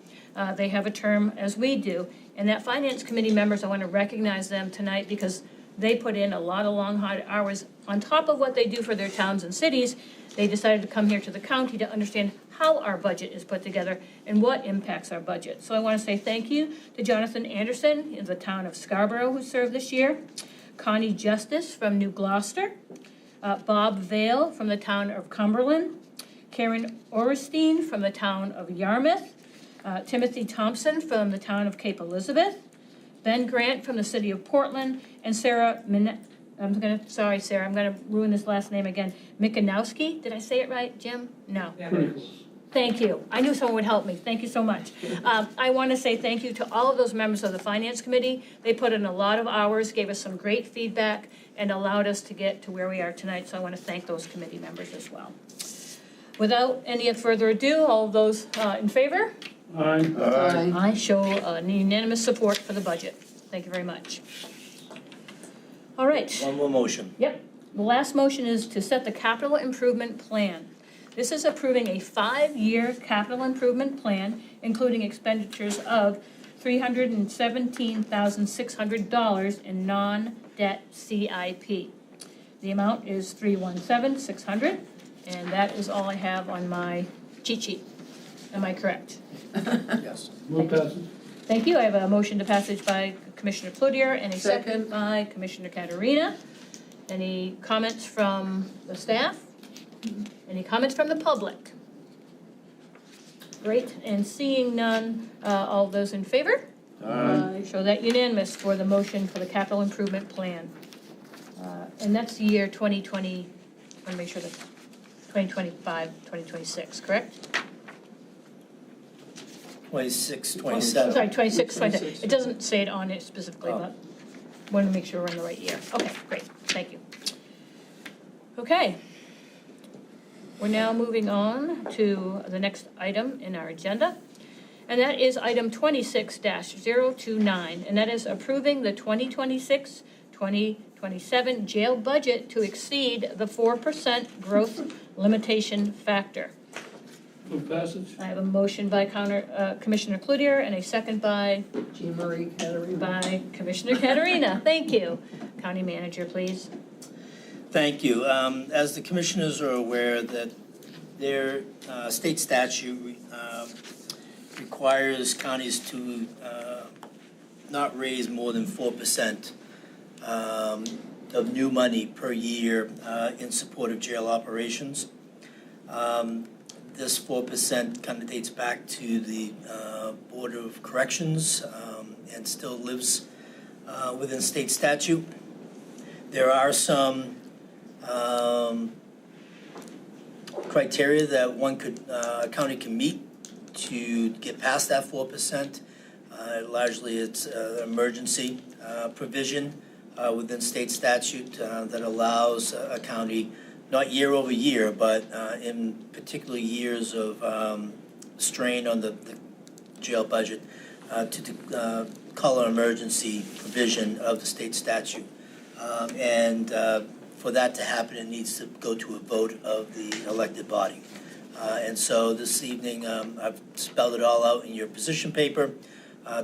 They have a term as we do. And that finance committee members, I want to recognize them tonight, because they put in a lot of long, hard hours on top of what they do for their towns and cities. They decided to come here to the county to understand how our budget is put together and what impacts our budget. So I want to say thank you to Jonathan Anderson in the town of Scarborough, who served this year. Connie Justice from New Gloucester, Bob Vale from the town of Cumberland, Karen Orestein from the town of Yarmouth, Timothy Thompson from the town of Cape Elizabeth, Ben Grant from the city of Portland, and Sarah sorry, Sarah, I'm gonna ruin this last name again, Mikanowski. Did I say it right, Jim? No. Thank you. I knew someone would help me. Thank you so much. I want to say thank you to all of those members of the Finance Committee. They put in a lot of hours, gave us some great feedback, and allowed us to get to where we are tonight, so I want to thank those committee members as well. Without any further ado, all of those in favor? Aye. I show unanimous support for the budget. Thank you very much. All right. One more motion. Yep. The last motion is to set the capital improvement plan. This is approving a 5-year capital improvement plan, including expenditures of $317,600 in non-debt CIP. The amount is $317,600, and that is all I have on my cheat sheet. Am I correct? Yes. Move passage. Thank you. I have a motion to passage by Commissioner Cloutier and a second by Commissioner Caterina. Any comments from the staff? Any comments from the public? Great, and seeing none, all those in favor? Aye. Show that unanimous for the motion for the capital improvement plan. And that's the year 2020, I want to make sure that's 2025, 2026, correct? 26, 27. Sorry, 26, 27. It doesn't say it on it specifically, but want to make sure we're in the right year. Okay, great, thank you. Okay. We're now moving on to the next item in our agenda, and that is item 26-029, and that is approving the 2026-2027 jail budget to exceed the 4% growth limitation factor. Move passage. I have a motion by Commissioner Cloutier and a second by Commissioner Caterina. Thank you. County Manager, please. Thank you. As the commissioners are aware that their state statute requires counties to not raise more than 4% of new money per year in support of jail operations. This 4% kind of dates back to the Board of Corrections and still lives within state statute. There are some criteria that a county can meet to get past that 4%. Largely, it's an emergency provision within state statute that allows a county, not year over year, but in particular years of strain on the jail budget, to call an emergency provision of the state statute. For that to happen, it needs to go to a vote of the elected body. And so this evening, I've spelled it all out in your position paper,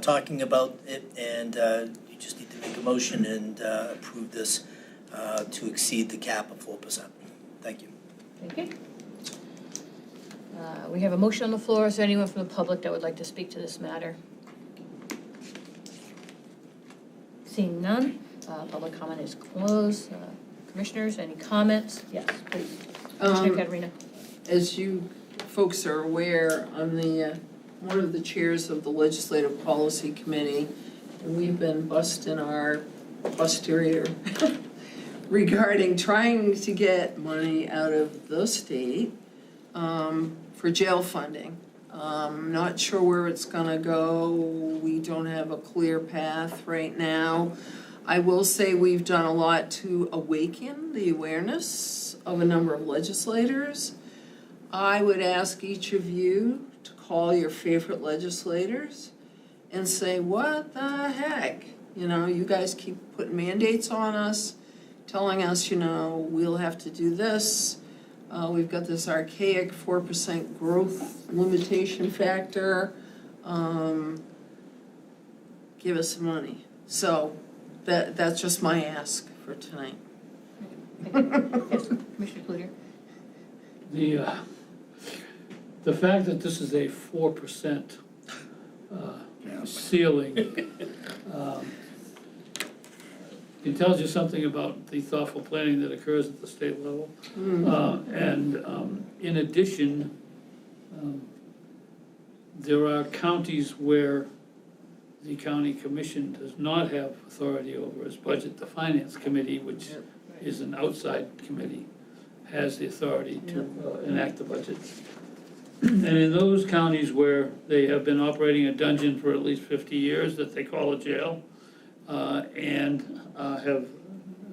talking about it, and you just need to make a motion and approve this to exceed the cap of 4%. Thank you. Thank you. We have a motion on the floor. Is there anyone from the public that would like to speak to this matter? Seeing none, public comment is closed. Commissioners, any comments? Yes, please. Commissioner Caterina. As you folks are aware, I'm one of the chairs of the Legislative Policy Committee, and we've been busting our posterior regarding trying to get money out of the state for jail funding. Not sure where it's gonna go. We don't have a clear path right now. I will say we've done a lot to awaken the awareness of a number of legislators. I would ask each of you to call your favorite legislators and say, what the heck? You know, you guys keep putting mandates on us, telling us, we'll have to do this. We've got this archaic 4% growth limitation factor. Give us some money. So that's just my ask for tonight. Yes, Commissioner Cloutier. The fact that this is a 4% ceiling It tells you something about the thoughtful planning that occurs at the state level. In addition, there are counties where the county commission does not have authority over its budget. The finance committee, which is an outside committee, has the authority to enact the budgets. And in those counties where they have been operating a dungeon for at least 50 years that they call a jail, and have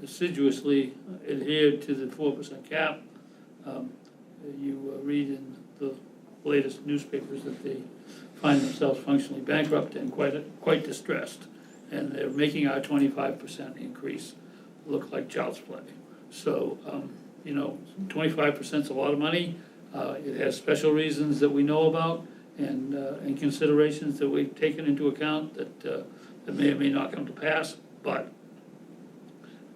assiduously adhered to the 4% cap, you read in the latest newspapers that they find themselves functionally bankrupt and quite distressed. And they're making our 25% increase look like child's play. So, 25% is a lot of money. It has special reasons that we know about and considerations that we've taken into account that may or may not come to pass. But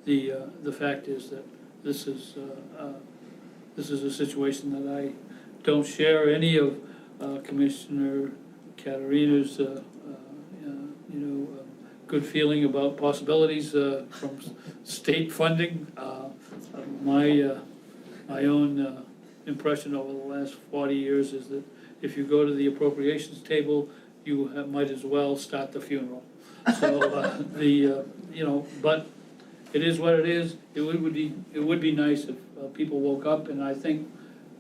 the fact is that this is a situation that I don't share any of Commissioner Caterina's good feeling about possibilities from state funding. My own impression over the last 40 years is that if you go to the appropriations table, you might as well start the funeral. So but it is what it is. It would be nice if people woke up, and I think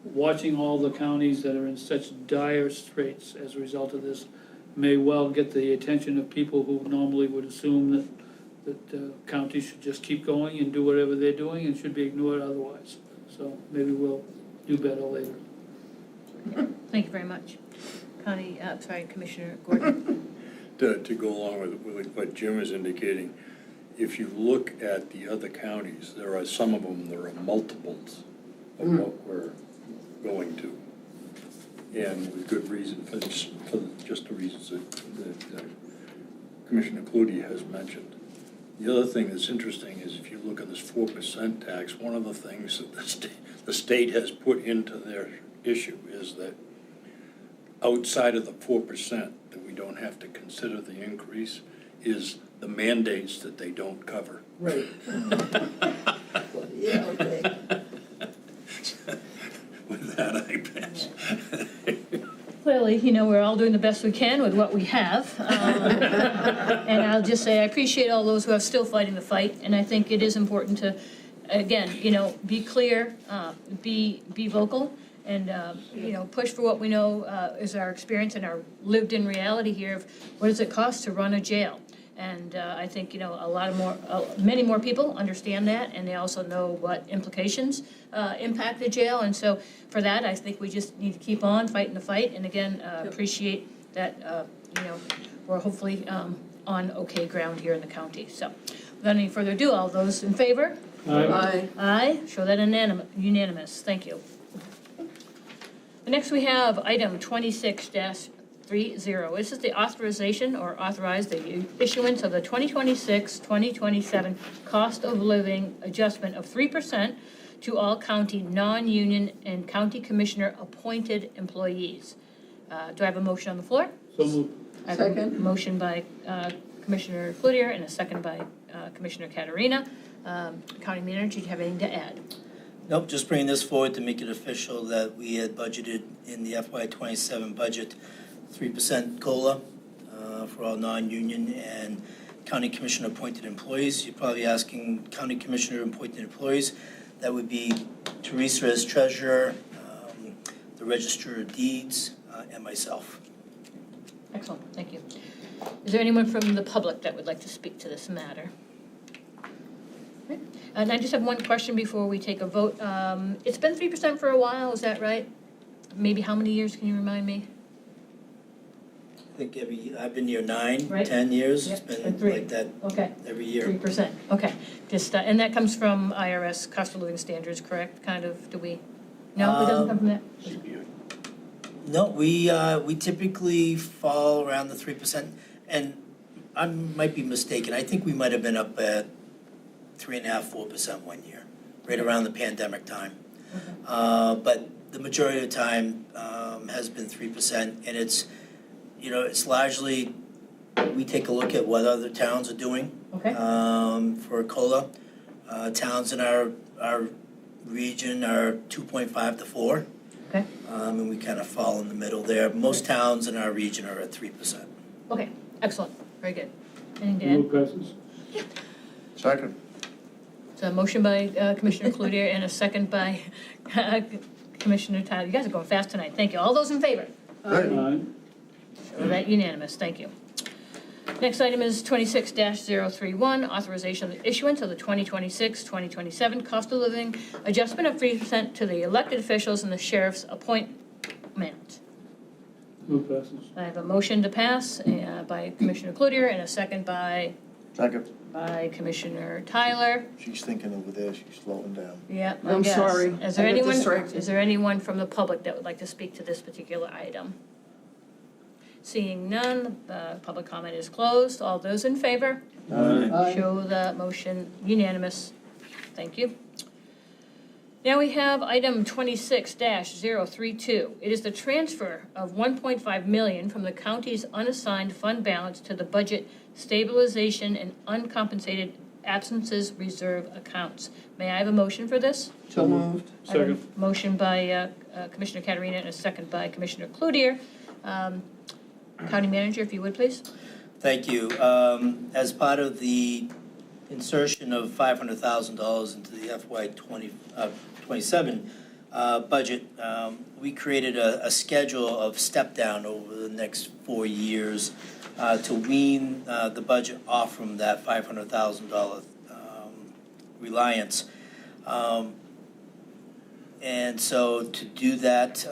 watching all the counties that are in such dire straits as a result of this may well get the attention of people who normally would assume that counties should just keep going and do whatever they're doing and should be ignored otherwise. So maybe we'll do better later. Thank you very much. Commissioner Gordon. To go along with what Jim is indicating, if you look at the other counties, there are some of them, there are multiples of what we're going to. And with good reason, for just the reasons that Commissioner Cloutier has mentioned. The other thing that's interesting is if you look at this 4% tax, one of the things that the state has put into their issue is that outside of the 4%, that we don't have to consider the increase, is the mandates that they don't cover. Right. Yeah, okay. With that, I pass. Clearly, we're all doing the best we can with what we have. And I'll just say I appreciate all those who are still fighting the fight. And I think it is important to, again, be clear, be vocal, and, push for what we know is our experience and our lived-in reality here of what does it cost to run a jail. And I think, many more people understand that, and they also know what implications impact the jail. And so for that, I think we just need to keep on fighting the fight. And again, appreciate that, we're hopefully on okay ground here in the county. So without any further ado, all those in favor? Aye. Aye, show that unanimous. Thank you. Next, we have item 26-30. This is the authorization or authorize the issuance of the 2026-2027 cost of living adjustment of 3% to all county non-union and county commissioner appointed employees. Do I have a motion on the floor? So moved. I have a Second. motion by Commissioner Cloutier and a second by Commissioner Caterina. County manager, do you have anything to add? Nope, just bringing this forward to make it official that we had budgeted in the FY27 budget 3% COLA for all non-union and county commissioner appointed employees. You're probably asking county commissioner appointed employees. That would be Teresa as treasurer, the register of deeds, and myself. Excellent, thank you. Is there anyone from the public that would like to speak to this matter? Okay. And I just have one question before we take a vote. It's been 3% for a while, is that right? Maybe how many years, can you remind me? I think I've been here 9, Right. 10 years. Yep, It's been and 3. like that Okay. every year. 3%, okay. Just, and that comes from IRS cost of living standards, correct? Kind of, do we? No, it doesn't come from that? No, we typically fall around the 3%, and I might be mistaken. I think we might have been up at 3.5%, 4% one year, right around the pandemic time. Okay. But the majority of the time has been 3%, and it's largely we take a look at what other towns are doing. Okay. For COLA. Towns in our region are 2.5 to 4. Okay. And we kind of fall in the middle there. Most towns in our region are at 3%. Okay, excellent, very good. Anything to add? Move passes. Second. So a motion by Commissioner Cloutier and a second by Commissioner Tyler. You guys are going fast tonight, thank you. All those in favor? Aye. Show that unanimous, thank you. Next item is 26-031, authorization of the issuance of the 2026-2027 cost of living adjustment of 3% to the elected officials and the sheriff's appointment. Move passes. I have a motion to pass by Commissioner Cloutier and a second by Commissioner Tyler. She's thinking over there, she's slowing down. Yeah, I I'm guess. sorry. Is there I got anyone, distracted. is there anyone from the public that would like to speak to this particular item? Seeing none, the public comment is closed. All those in favor? Aye. Show the motion unanimous. Thank you. Now we have item 26-032. It is the transfer of $1.5 million from the county's unassigned fund balance to the budget stabilization and uncompensated absences reserve accounts. May I have a motion for this? So moved. I have a Second. motion by Commissioner Caterina and a second by Commissioner Cloutier. County Manager, if you would, please. Thank you. As part of the insertion of $500,000 into the FY27 budget, we created a schedule of step down over the next 4 years to wean the budget off from that $500,000 reliance. And so to do that,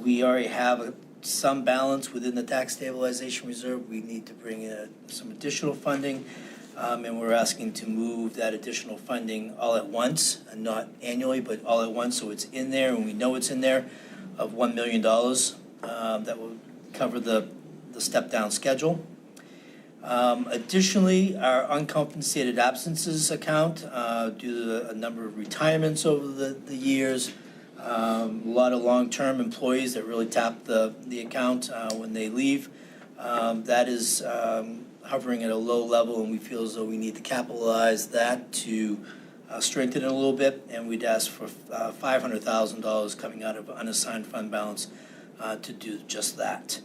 we already have some balance within the tax stabilization reserve. We need to bring in some additional funding, and we're asking to move that additional funding all at once, and not annually, but all at once, so it's in there, and we know it's in there, of $1 million that will cover the step-down schedule. Additionally, our uncompensated absences account, due to a number of retirements over the years, a lot of long-term employees that really tap the account when they leave. That is hovering at a low level, and we feel as though we need to capitalize that to strengthen it a little bit, and we'd ask for $500,000 coming out of unassigned fund balance to do just that.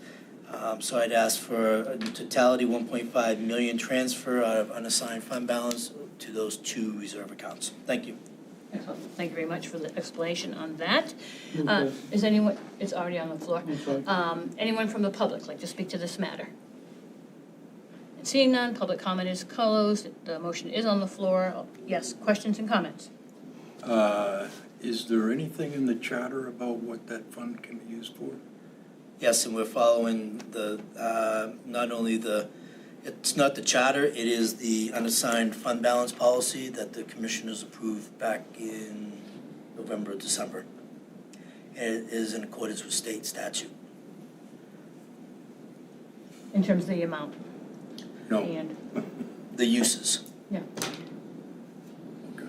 So I'd ask for a totality $1.5 million transfer out of unassigned fund balance to those two reserve accounts. Thank you. Excellent. Thank you very much for the explanation on that. Move passes. Is anyone, it's already on the floor. I'm sorry. Anyone from the public like to speak to this matter? And seeing none, public comment is closed. The motion is on the floor. Yes, questions and comments? Is there anything in the charter about what that fund can be used for? Yes, and we're following not only it's not the charter, it is the unassigned fund balance policy that the commissioners approved back in November, December. And it is in accordance with state statute. In terms of the amount? No. And, The uses. yeah. Okay.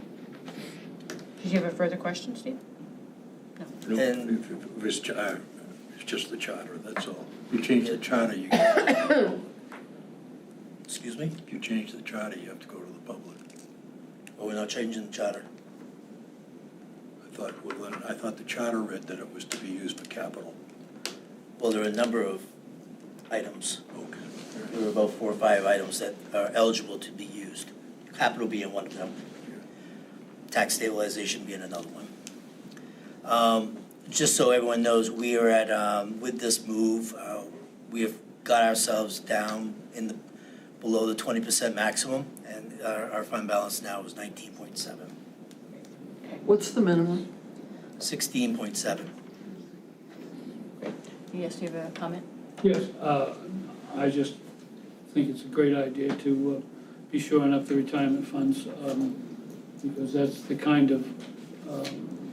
Did you have a further question, Steve? No, And- if it's just the charter, that's all. If you change the charter, Excuse me? if you change the charter, you have to go to the public. Well, we're not changing the charter. I thought the charter read that it was to be used for capital. Well, there are a number of items. Okay. There are about 4 or 5 items that are eligible to be used. Capital being one of them. Tax stabilization being another one. Just so everyone knows, we are at, with this move, we have got ourselves down below the 20% maximum, and our fund balance now is 19.7. What's the minimum? 16.7. Yes, do you have a comment? Yes, I just think it's a great idea to be shoring up the retirement funds, because that's the kind of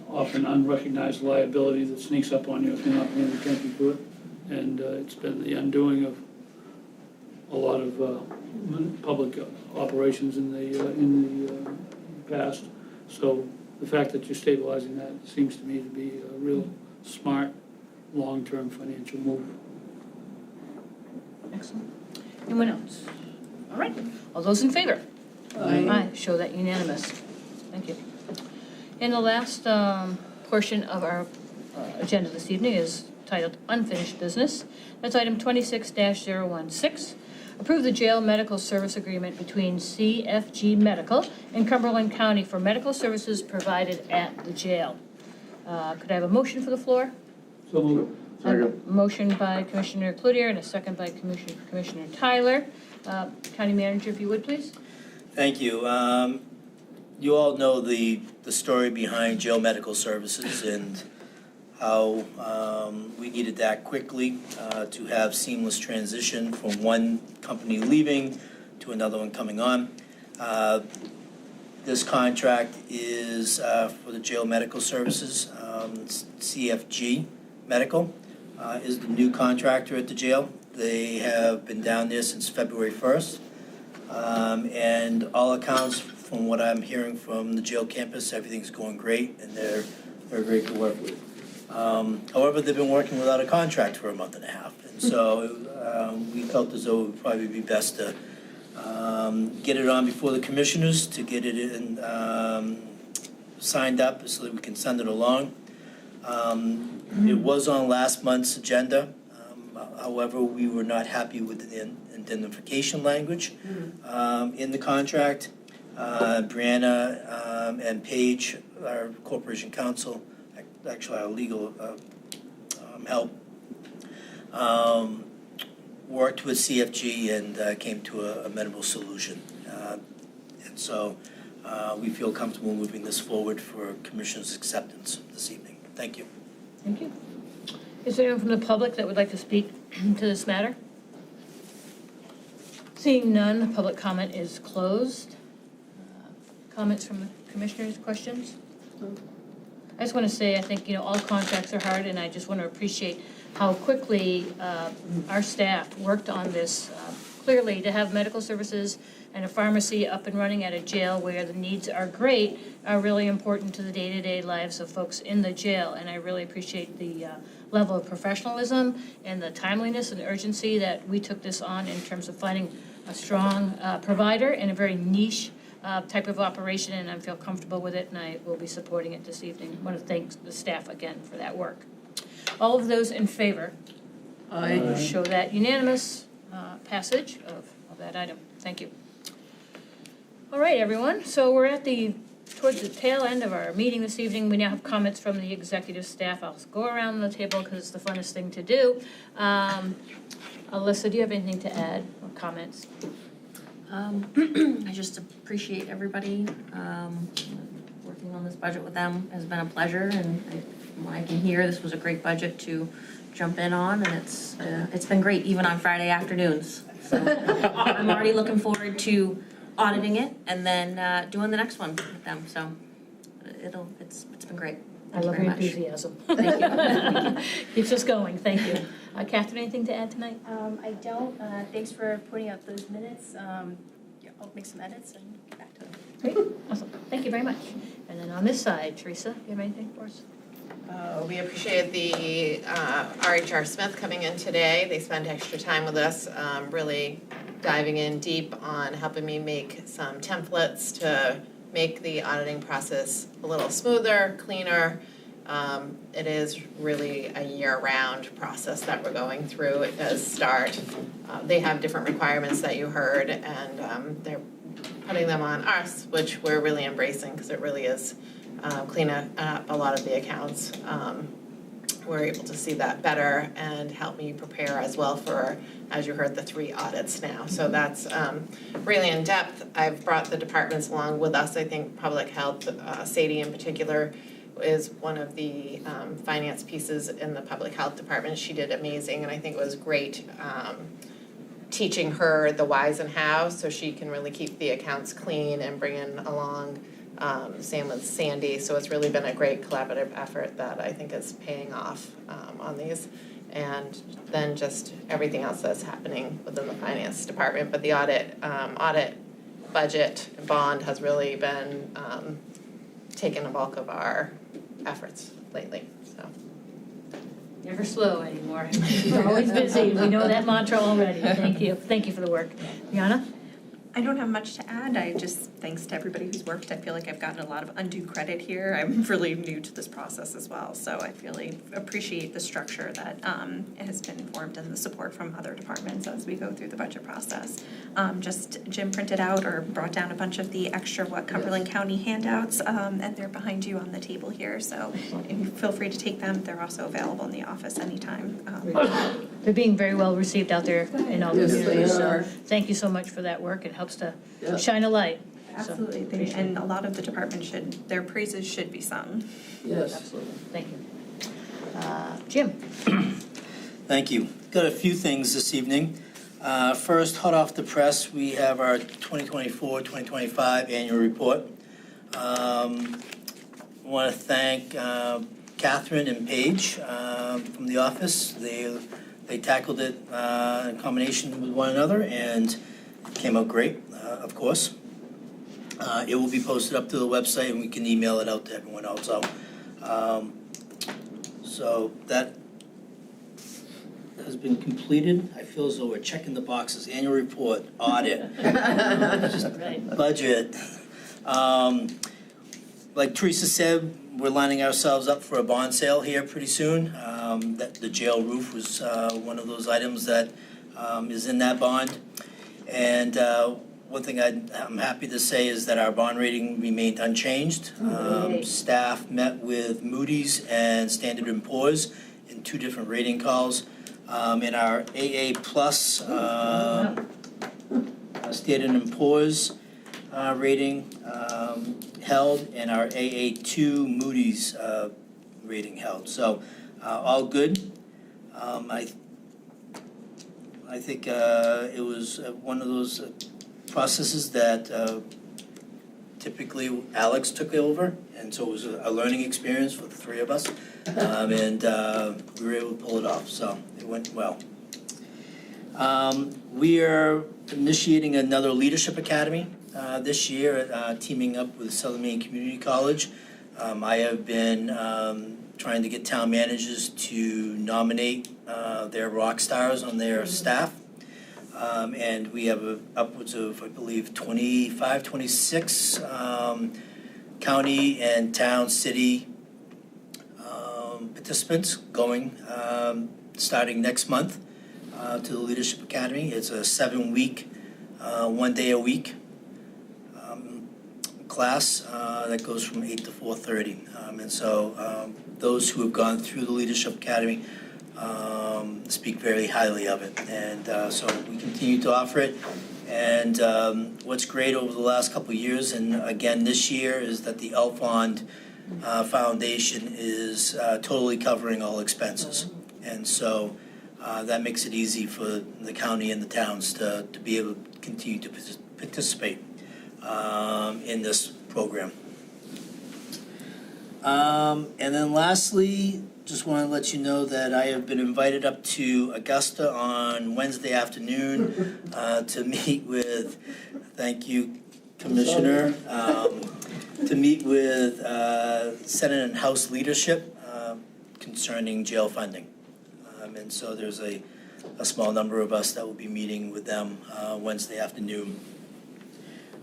often unrecognized liability that sneaks up on you if you're not paying attention to it. And it's been the undoing of a lot of public operations in the past. So the fact that you're stabilizing that seems to me to be a real smart, long-term financial move. Excellent. Anyone else? All right, all those in favor? Aye. Show that unanimous. Thank you. And the last portion of our agenda this evening is titled Unfinished Business. That's item 26-016. Approve the jail medical service agreement between CFG Medical and Cumberland County for medical services provided at the jail. Could I have a motion for the floor? So moved. Second. A motion by Commissioner Cloutier and a second by Commissioner Tyler. County Manager, if you would, please. Thank you. You all know the story behind jail medical services and how we needed that quickly to have seamless transition from one company leaving to another one coming on. This contract is for the jail medical services. CFG Medical is the new contractor at the jail. They have been down there since February 1st. And all accounts, from what I'm hearing from the jail campus, everything's going great, and they're great to work with. However, they've been working without a contract for a month and a half, and so we felt as though it would probably be best to get it on before the commissioners, to get it in, signed up so that we can send it along. It was on last month's agenda. However, we were not happy with the indemnification language in the contract. Brianna and Paige, our corporation counsel, actually our legal help, worked with CFG and came to a amenable solution. And so we feel comfortable moving this forward for Commissioner's acceptance this evening. Thank you. Thank you. Is there anyone from the public that would like to speak to this matter? Seeing none, public comment is closed. Comments from the commissioners, questions? I just want to say, I think, all contracts are hard, and I just want to appreciate how quickly our staff worked on this. Clearly, to have medical services and a pharmacy up and running at a jail where the needs are great are really important to the day-to-day lives of folks in the jail, and I really appreciate the level of professionalism and the timeliness and urgency that we took this on in terms of finding a strong provider in a very niche type of operation, and I feel comfortable with it, and I will be supporting it this evening. I want to thank the staff again for that work. All of those in favor? Aye. Show that unanimous passage of that item. Thank you. All right, everyone. So we're towards the tail end of our meeting this evening. We now have comments from the executive staff. I'll go around the table because it's the funnest thing to do. Alyssa, do you have anything to add or comments? I just appreciate everybody. Working on this budget with them has been a pleasure, and from what I can hear, this was a great budget to jump in on, and it's been great even on Friday afternoons. So I'm already looking forward to auditing it and then doing the next one with them. So it's been great. I love your enthusiasm. Thank you. Keeps us going. Thank you. Catherine, anything to add tonight? I don't. Thanks for putting out those minutes. I'll make some edits and get back to them. Great. Awesome. Thank you very much. And then on this side, Teresa, do you have anything for us? We appreciate the RHR Smith coming in today. They spent extra time with us, really diving in deep on helping me make some templates to make the auditing process a little smoother, cleaner. It is really a year-round process that we're going through. It does start. They have different requirements that you heard, and they're putting them on us, which we're really embracing because it really is cleaning up a lot of the accounts. We're able to see that better and help me prepare as well for, as you heard, the 3 audits now. So that's really in depth. I've brought the departments along with us. I think public health, Sadie in particular, is one of the finance pieces in the public health department. She did amazing, and I think it was great teaching her the whys and hows so she can really keep the accounts clean and bring in along. Same with Sandy, so it's really been a great collaborative effort that I think is paying off on these. And then just everything else that's happening within the finance department. But the audit budget bond has really been taking a bulk of our efforts lately. So Never slow anymore. She's always busy. We know that mantra already. Thank you. Thank you for the work. Brianna? I don't have much to add. I just, thanks to everybody who's worked. I feel like I've gotten a lot of undue credit here. I'm really new to this process as well, so I really appreciate the structure that has been formed and the support from other departments as we go through the budget process. Just Jim printed out or brought down a bunch of the extra Cumberland County handouts, and they're behind you on the table here, so feel free to take them. They're also available in the office anytime. They're being very well received out there in all the Yes, they communities, so are. thank you so much for that work. It helps to Yeah. shine a light. So, Absolutely, appreciate and a lot of the departments their praises should be sung. Yes. Absolutely. Thank you. Jim? Thank you. Got a few things this evening. First, hot off the press, we have our 2024-2025 annual report. I want to thank Catherine and Paige from the office. They tackled it in combination with one another, and it came out great, of course. It will be posted up to the website, and we can email it out to everyone also. So that has been completed. I feel as though we're checking the boxes. Annual report, audit, budget. Like Teresa said, we're lining ourselves up for a bond sale here pretty soon. The jail roof was one of those items that is in that bond. And one thing I'm happy to say is that our bond rating remained unchanged. Staff met with Moody's and Standard & Poor's in 2 different rating calls. In our AA plus Standard & Poor's rating held, and our AA2 Moody's rating held. So all good. I think it was one of those processes that typically Alex took over, and so it was a learning experience for the 3 of us, and we were able to pull it off, so it went well. We are initiating another leadership academy this year, teaming up with Southern Maine Community College. I have been trying to get town managers to nominate their rock stars on their staff. And we have upwards of, I believe, 25, 26 county and town, city participants going, starting next month to the Leadership Academy. It's a 7-week, 1 day a week class that goes from 8 to 4:30. And so those who have gone through the Leadership Academy speak very highly of it, and so we continue to offer it. And what's great over the last couple of years, and again this year, is that the Elfond Foundation is totally covering all expenses, and so that makes it easy for the county and the towns to be able to continue to participate in this program. And then lastly, just want to let you know that I have been invited up to Augusta on Wednesday afternoon to meet with, thank you, Commissioner, to meet with Senate and House leadership concerning jail funding. And so there's a small number of us that will be meeting with them Wednesday afternoon,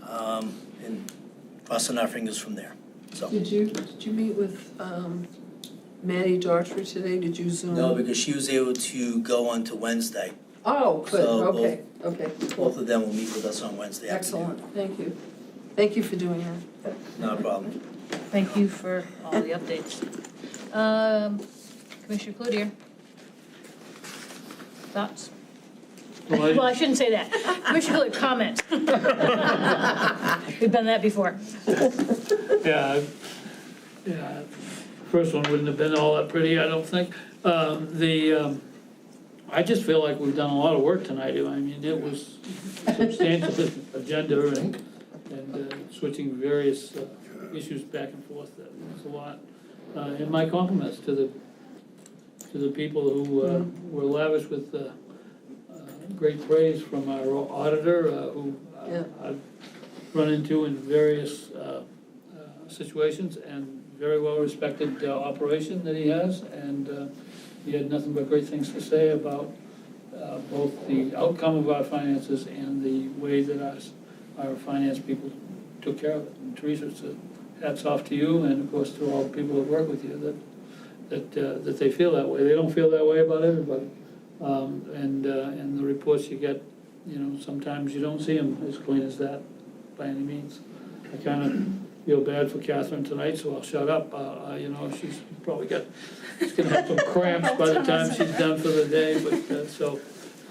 and crossing our fingers from there. So. Did you meet with Maddie Daughtry today? Did you Zoom? No, because she was able to go on to Wednesday. Oh, good, So okay, okay. Both of them will meet with us on Wednesday afternoon. Excellent, thank you. Thank you for doing that. Not a problem. Thank you for all the updates. Commissioner Cloutier? Thoughts? Well, I shouldn't say that. Commissioner Cloutier, comment. We've done that before. Yeah, first one wouldn't have been all that pretty, I don't think. I just feel like we've done a lot of work tonight. I mean, it was a substantial agenda and switching various issues back and forth. That was a lot. And my compliments to the people who were lavish with great praise from our auditor, who I've run into in various situations, and very well respected operation that he has, and he had nothing but great things to say about both the outcome of our finances and the way that our finance people took care of it. And Teresa, hats off to you, and of course to all the people that work with you, that they feel that way. They don't feel that way about everybody. And the reports you get, sometimes you don't see them as clean as that by any means. I kind of feel bad for Catherine tonight, so I'll shut up. She's probably she's gonna have some cramps by the time she's done for the day, but,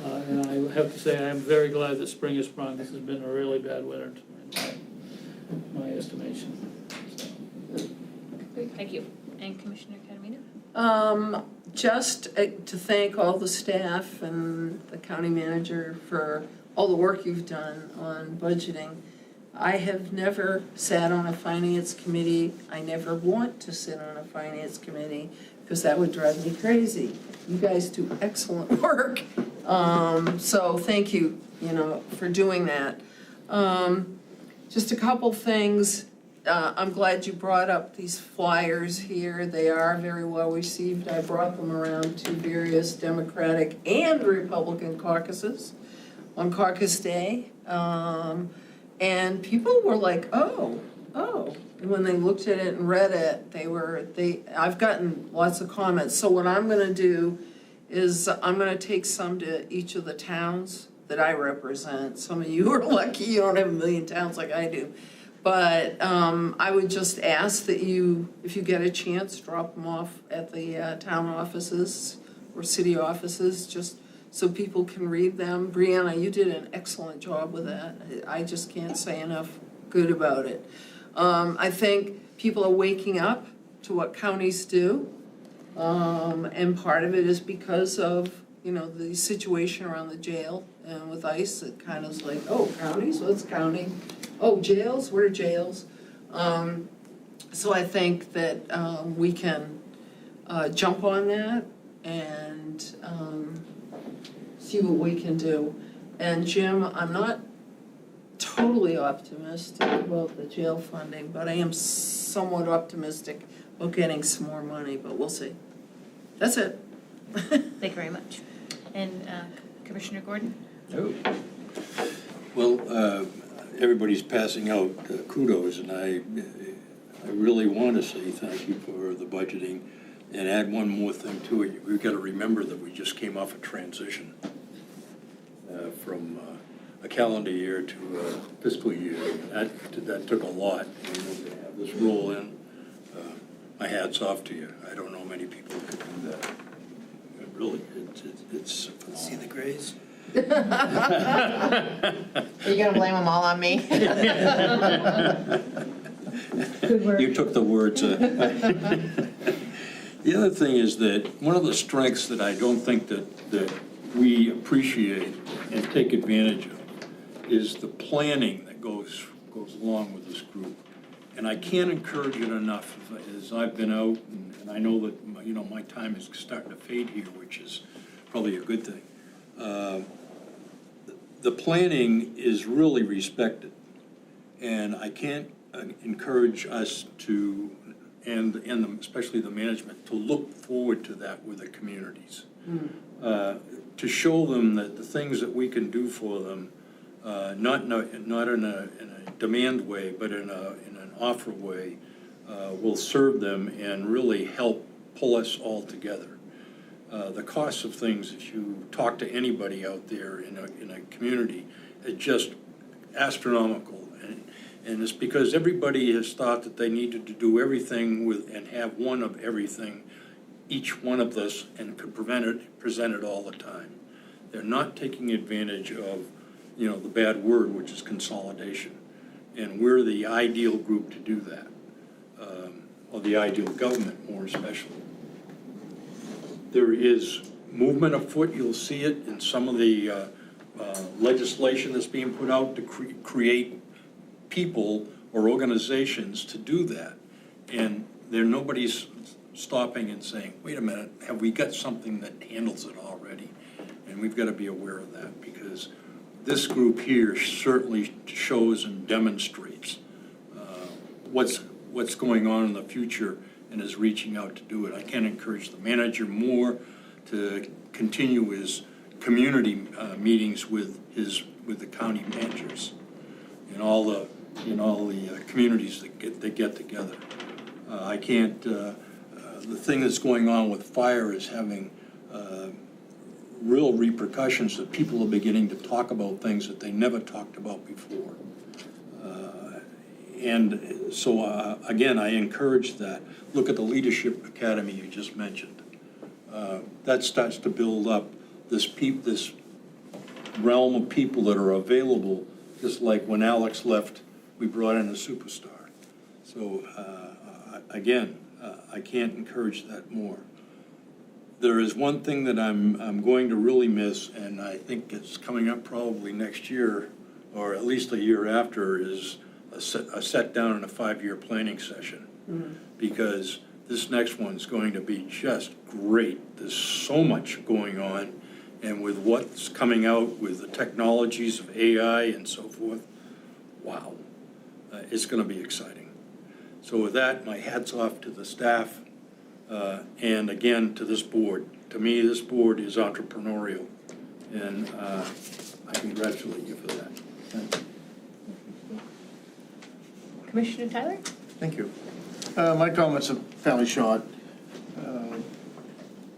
and I have to say, I am very glad that spring has sprung. This has been a really bad winter, in my estimation. Great, thank you. And Commissioner Catamino? Just to thank all the staff and the county manager for all the work you've done on budgeting. I have never sat on a finance committee. I never want to sit on a finance committee because that would drive me crazy. You guys do excellent work. So thank you, for doing that. Just a couple things. I'm glad you brought up these flyers here. They are very well received. I brought them around to various Democratic and Republican caucuses on caucus day. And people were like, oh. And when they looked at it and read it, I've gotten lots of comments. So what I'm gonna do is I'm gonna take some to each of the towns that I represent. Some of you are lucky you don't have a million towns like I do. But I would just ask that you, if you get a chance, drop them off at the town offices or city offices, just so people can read them. Brianna, you did an excellent job with that. I just can't say enough good about it. I think people are waking up to what counties do, and part of it is because of the situation around the jail and with ICE. It kind of is like, oh, counties, what's county? Oh, jails, what are jails? So I think that we can jump on that and see what we can do. And Jim, I'm not totally optimistic about the jail funding, but I am somewhat optimistic about getting some more money, but we'll see. That's it. Thank you very much. And Commissioner Gordon? Oh. Well, everybody's passing out kudos, and I really want to say thank you for the budgeting and add one more thing to it. We've got to remember that we just came off a transition from a calendar year to a fiscal year. That took a lot. To have this roll in, my hat's off to you. I don't know many people who could do that. Really, it's phenomenal. See the grays? Are you gonna blame them all on me? You took the words. The other thing is that one of the strengths that I don't think that we appreciate and take advantage of is the planning that goes along with this group. And I can't encourage it enough as I've been out, and I know that my time is starting to fade here, which is probably a good thing. The planning is really respected, and I can't encourage us to, and especially the management, to look forward to that with the communities. To show them that the things that we can do for them, not in a demand way, but in an offer way, will serve them and really help pull us all together. The cost of things, if you talk to anybody out there in a community, is just astronomical. And it's because everybody has thought that they needed to do everything and have one of everything, each one of us, and could present it all the time. They're not taking advantage of, the bad word, which is consolidation. And we're the ideal group to do that, or the ideal government, more especially. There is movement afoot. You'll see it in some of the legislation that's being put out to create people or organizations to do that. And nobody's stopping and saying, wait a minute, have we got something that handles it already? And we've got to be aware of that, because this group here certainly shows and demonstrates what's going on in the future and is reaching out to do it. I can't encourage the manager more to continue his community meetings with the county managers in all the communities that get together. I can't. The thing that's going on with fire is having real repercussions that people are beginning to talk about things that they never talked about before. And so, again, I encourage that. Look at the Leadership Academy you just mentioned. That starts to build up this realm of people that are available, just like when Alex left, we brought in a superstar. So, again, I can't encourage that more. There is one thing that I'm going to really miss, and I think it's coming up probably next year, or at least a year after, is a set down in a 5-year planning session. Because this next one's going to be just great. There's so much going on, and with what's coming out with the technologies of AI and so forth, wow, it's going to be exciting. So with that, my hat's off to the staff, and again, to this board. To me, this board is entrepreneurial, and I congratulate you for that. Thank you. Commissioner Tyler? Thank you. My comments are fairly short.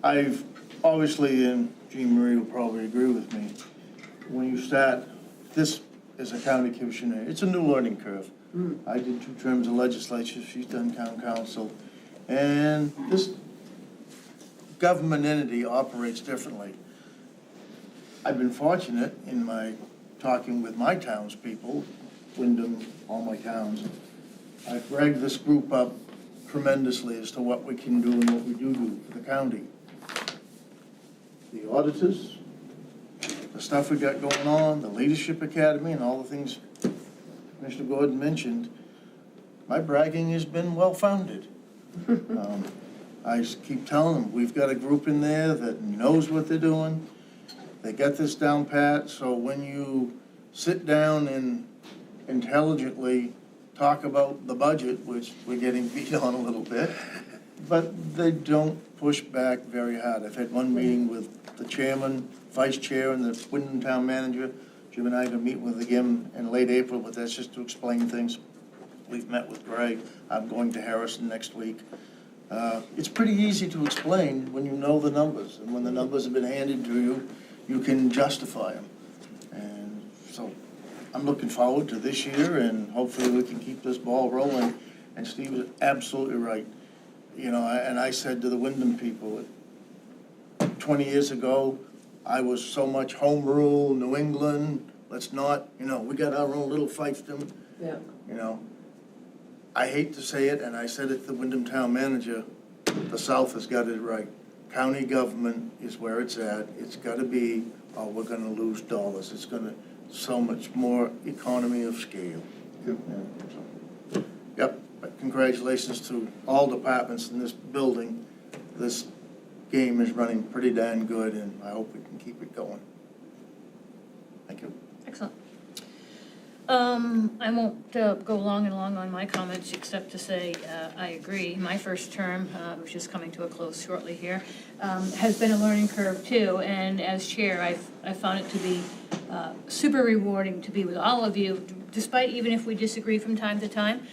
I've obviously, and Jean Marie will probably agree with me, when you start this as a county commissioner, it's a new learning curve. I did 2 terms of legislature, she's done town council, and this government entity operates differently. I've been fortunate in my talking with my townspeople, Wyndham, all my towns. I've ragged this group up tremendously as to what we can do and what we do for the county. The auditors, the stuff we got going on, the Leadership Academy, and all the things Commissioner Gordon mentioned, my bragging has been well-founded. I keep telling them, we've got a group in there that knows what they're doing. They got this down pat, so when you sit down and intelligently talk about the budget, which we're getting beat on a little bit, but they don't push back very hard. I've had one meeting with the chairman, vice chair, and the Wyndham town manager. Jim and I are going to meet with again in late April, but that's just to explain things. We've met with Greg. I'm going to Harrison next week. It's pretty easy to explain when you know the numbers, and when the numbers have been handed to you, you can justify them. And so I'm looking forward to this year, and hopefully we can keep this ball rolling. And Steve is absolutely right. You know, and I said to the Wyndham people, 20 years ago, I was so much home rule, New England, let's not, you know, we got our own little fiefdom. Yeah. You know, I hate to say it, and I said it to the Wyndham town manager, the South has got it right. County government is where it's at. It's got to be, or we're going to lose dollars. It's going to, so much more economy of scale. Yep. Yeah, so, yep, but congratulations to all departments in this building. This game is running pretty darn good, and I hope we can keep it going. Thank you. Excellent. I won't go long and long on my comments, except to say I agree. My first term, which is coming to a close shortly here, has been a learning curve too. And as chair, I found it to be super rewarding to be with all of you, despite even if we disagree from time to time.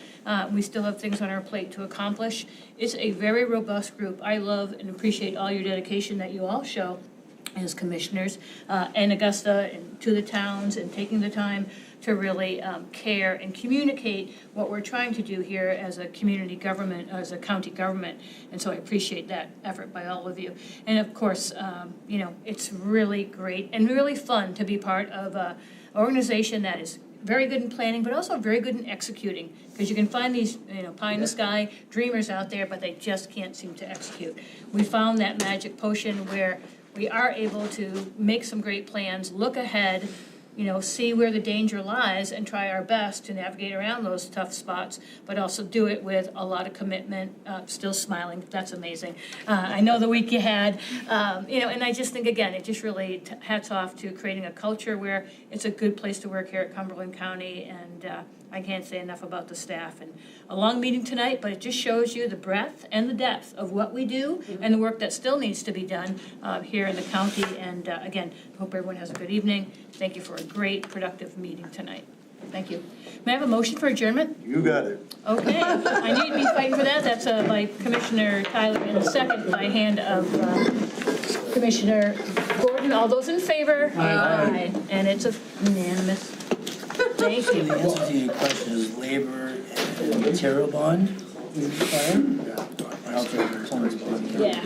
We still have things on our plate to accomplish. It's a very robust group. I love and appreciate all your dedication that you all show as commissioners in Augusta and to the towns, and taking the time to really care and communicate what we're trying to do here as a community government, as a county government. And so I appreciate that effort by all of you. And of course, you know, it's really great and really fun to be part of an organization that is very good in planning, but also very good in executing. Because you can find these, you know, pie in the sky dreamers out there, but they just can't seem to execute. We found that magic potion where we are able to make some great plans, look ahead, you know, see where the danger lies and try our best to navigate around those tough spots, but also do it with a lot of commitment, still smiling. That's amazing. I know the week you had, you know, and I just think, again, it just really hats off to creating a culture where it's a good place to work here at Cumberland County, and I can't say enough about the staff. And a long meeting tonight, but it just shows you the breadth and the depth of what we do and the work that still needs to be done here in the county. And again, hope everyone has a good evening. Thank you for a great, productive meeting tonight. Thank you. May I have a motion for adjournment? You got it. Okay, I need to be fighting for that. That's by Commissioner Tyler and second by hand of Commissioner Gordon. All those in favor? Aye. And it's unanimous. Thank you. The answer to your question is labor and material bond we require. Yeah.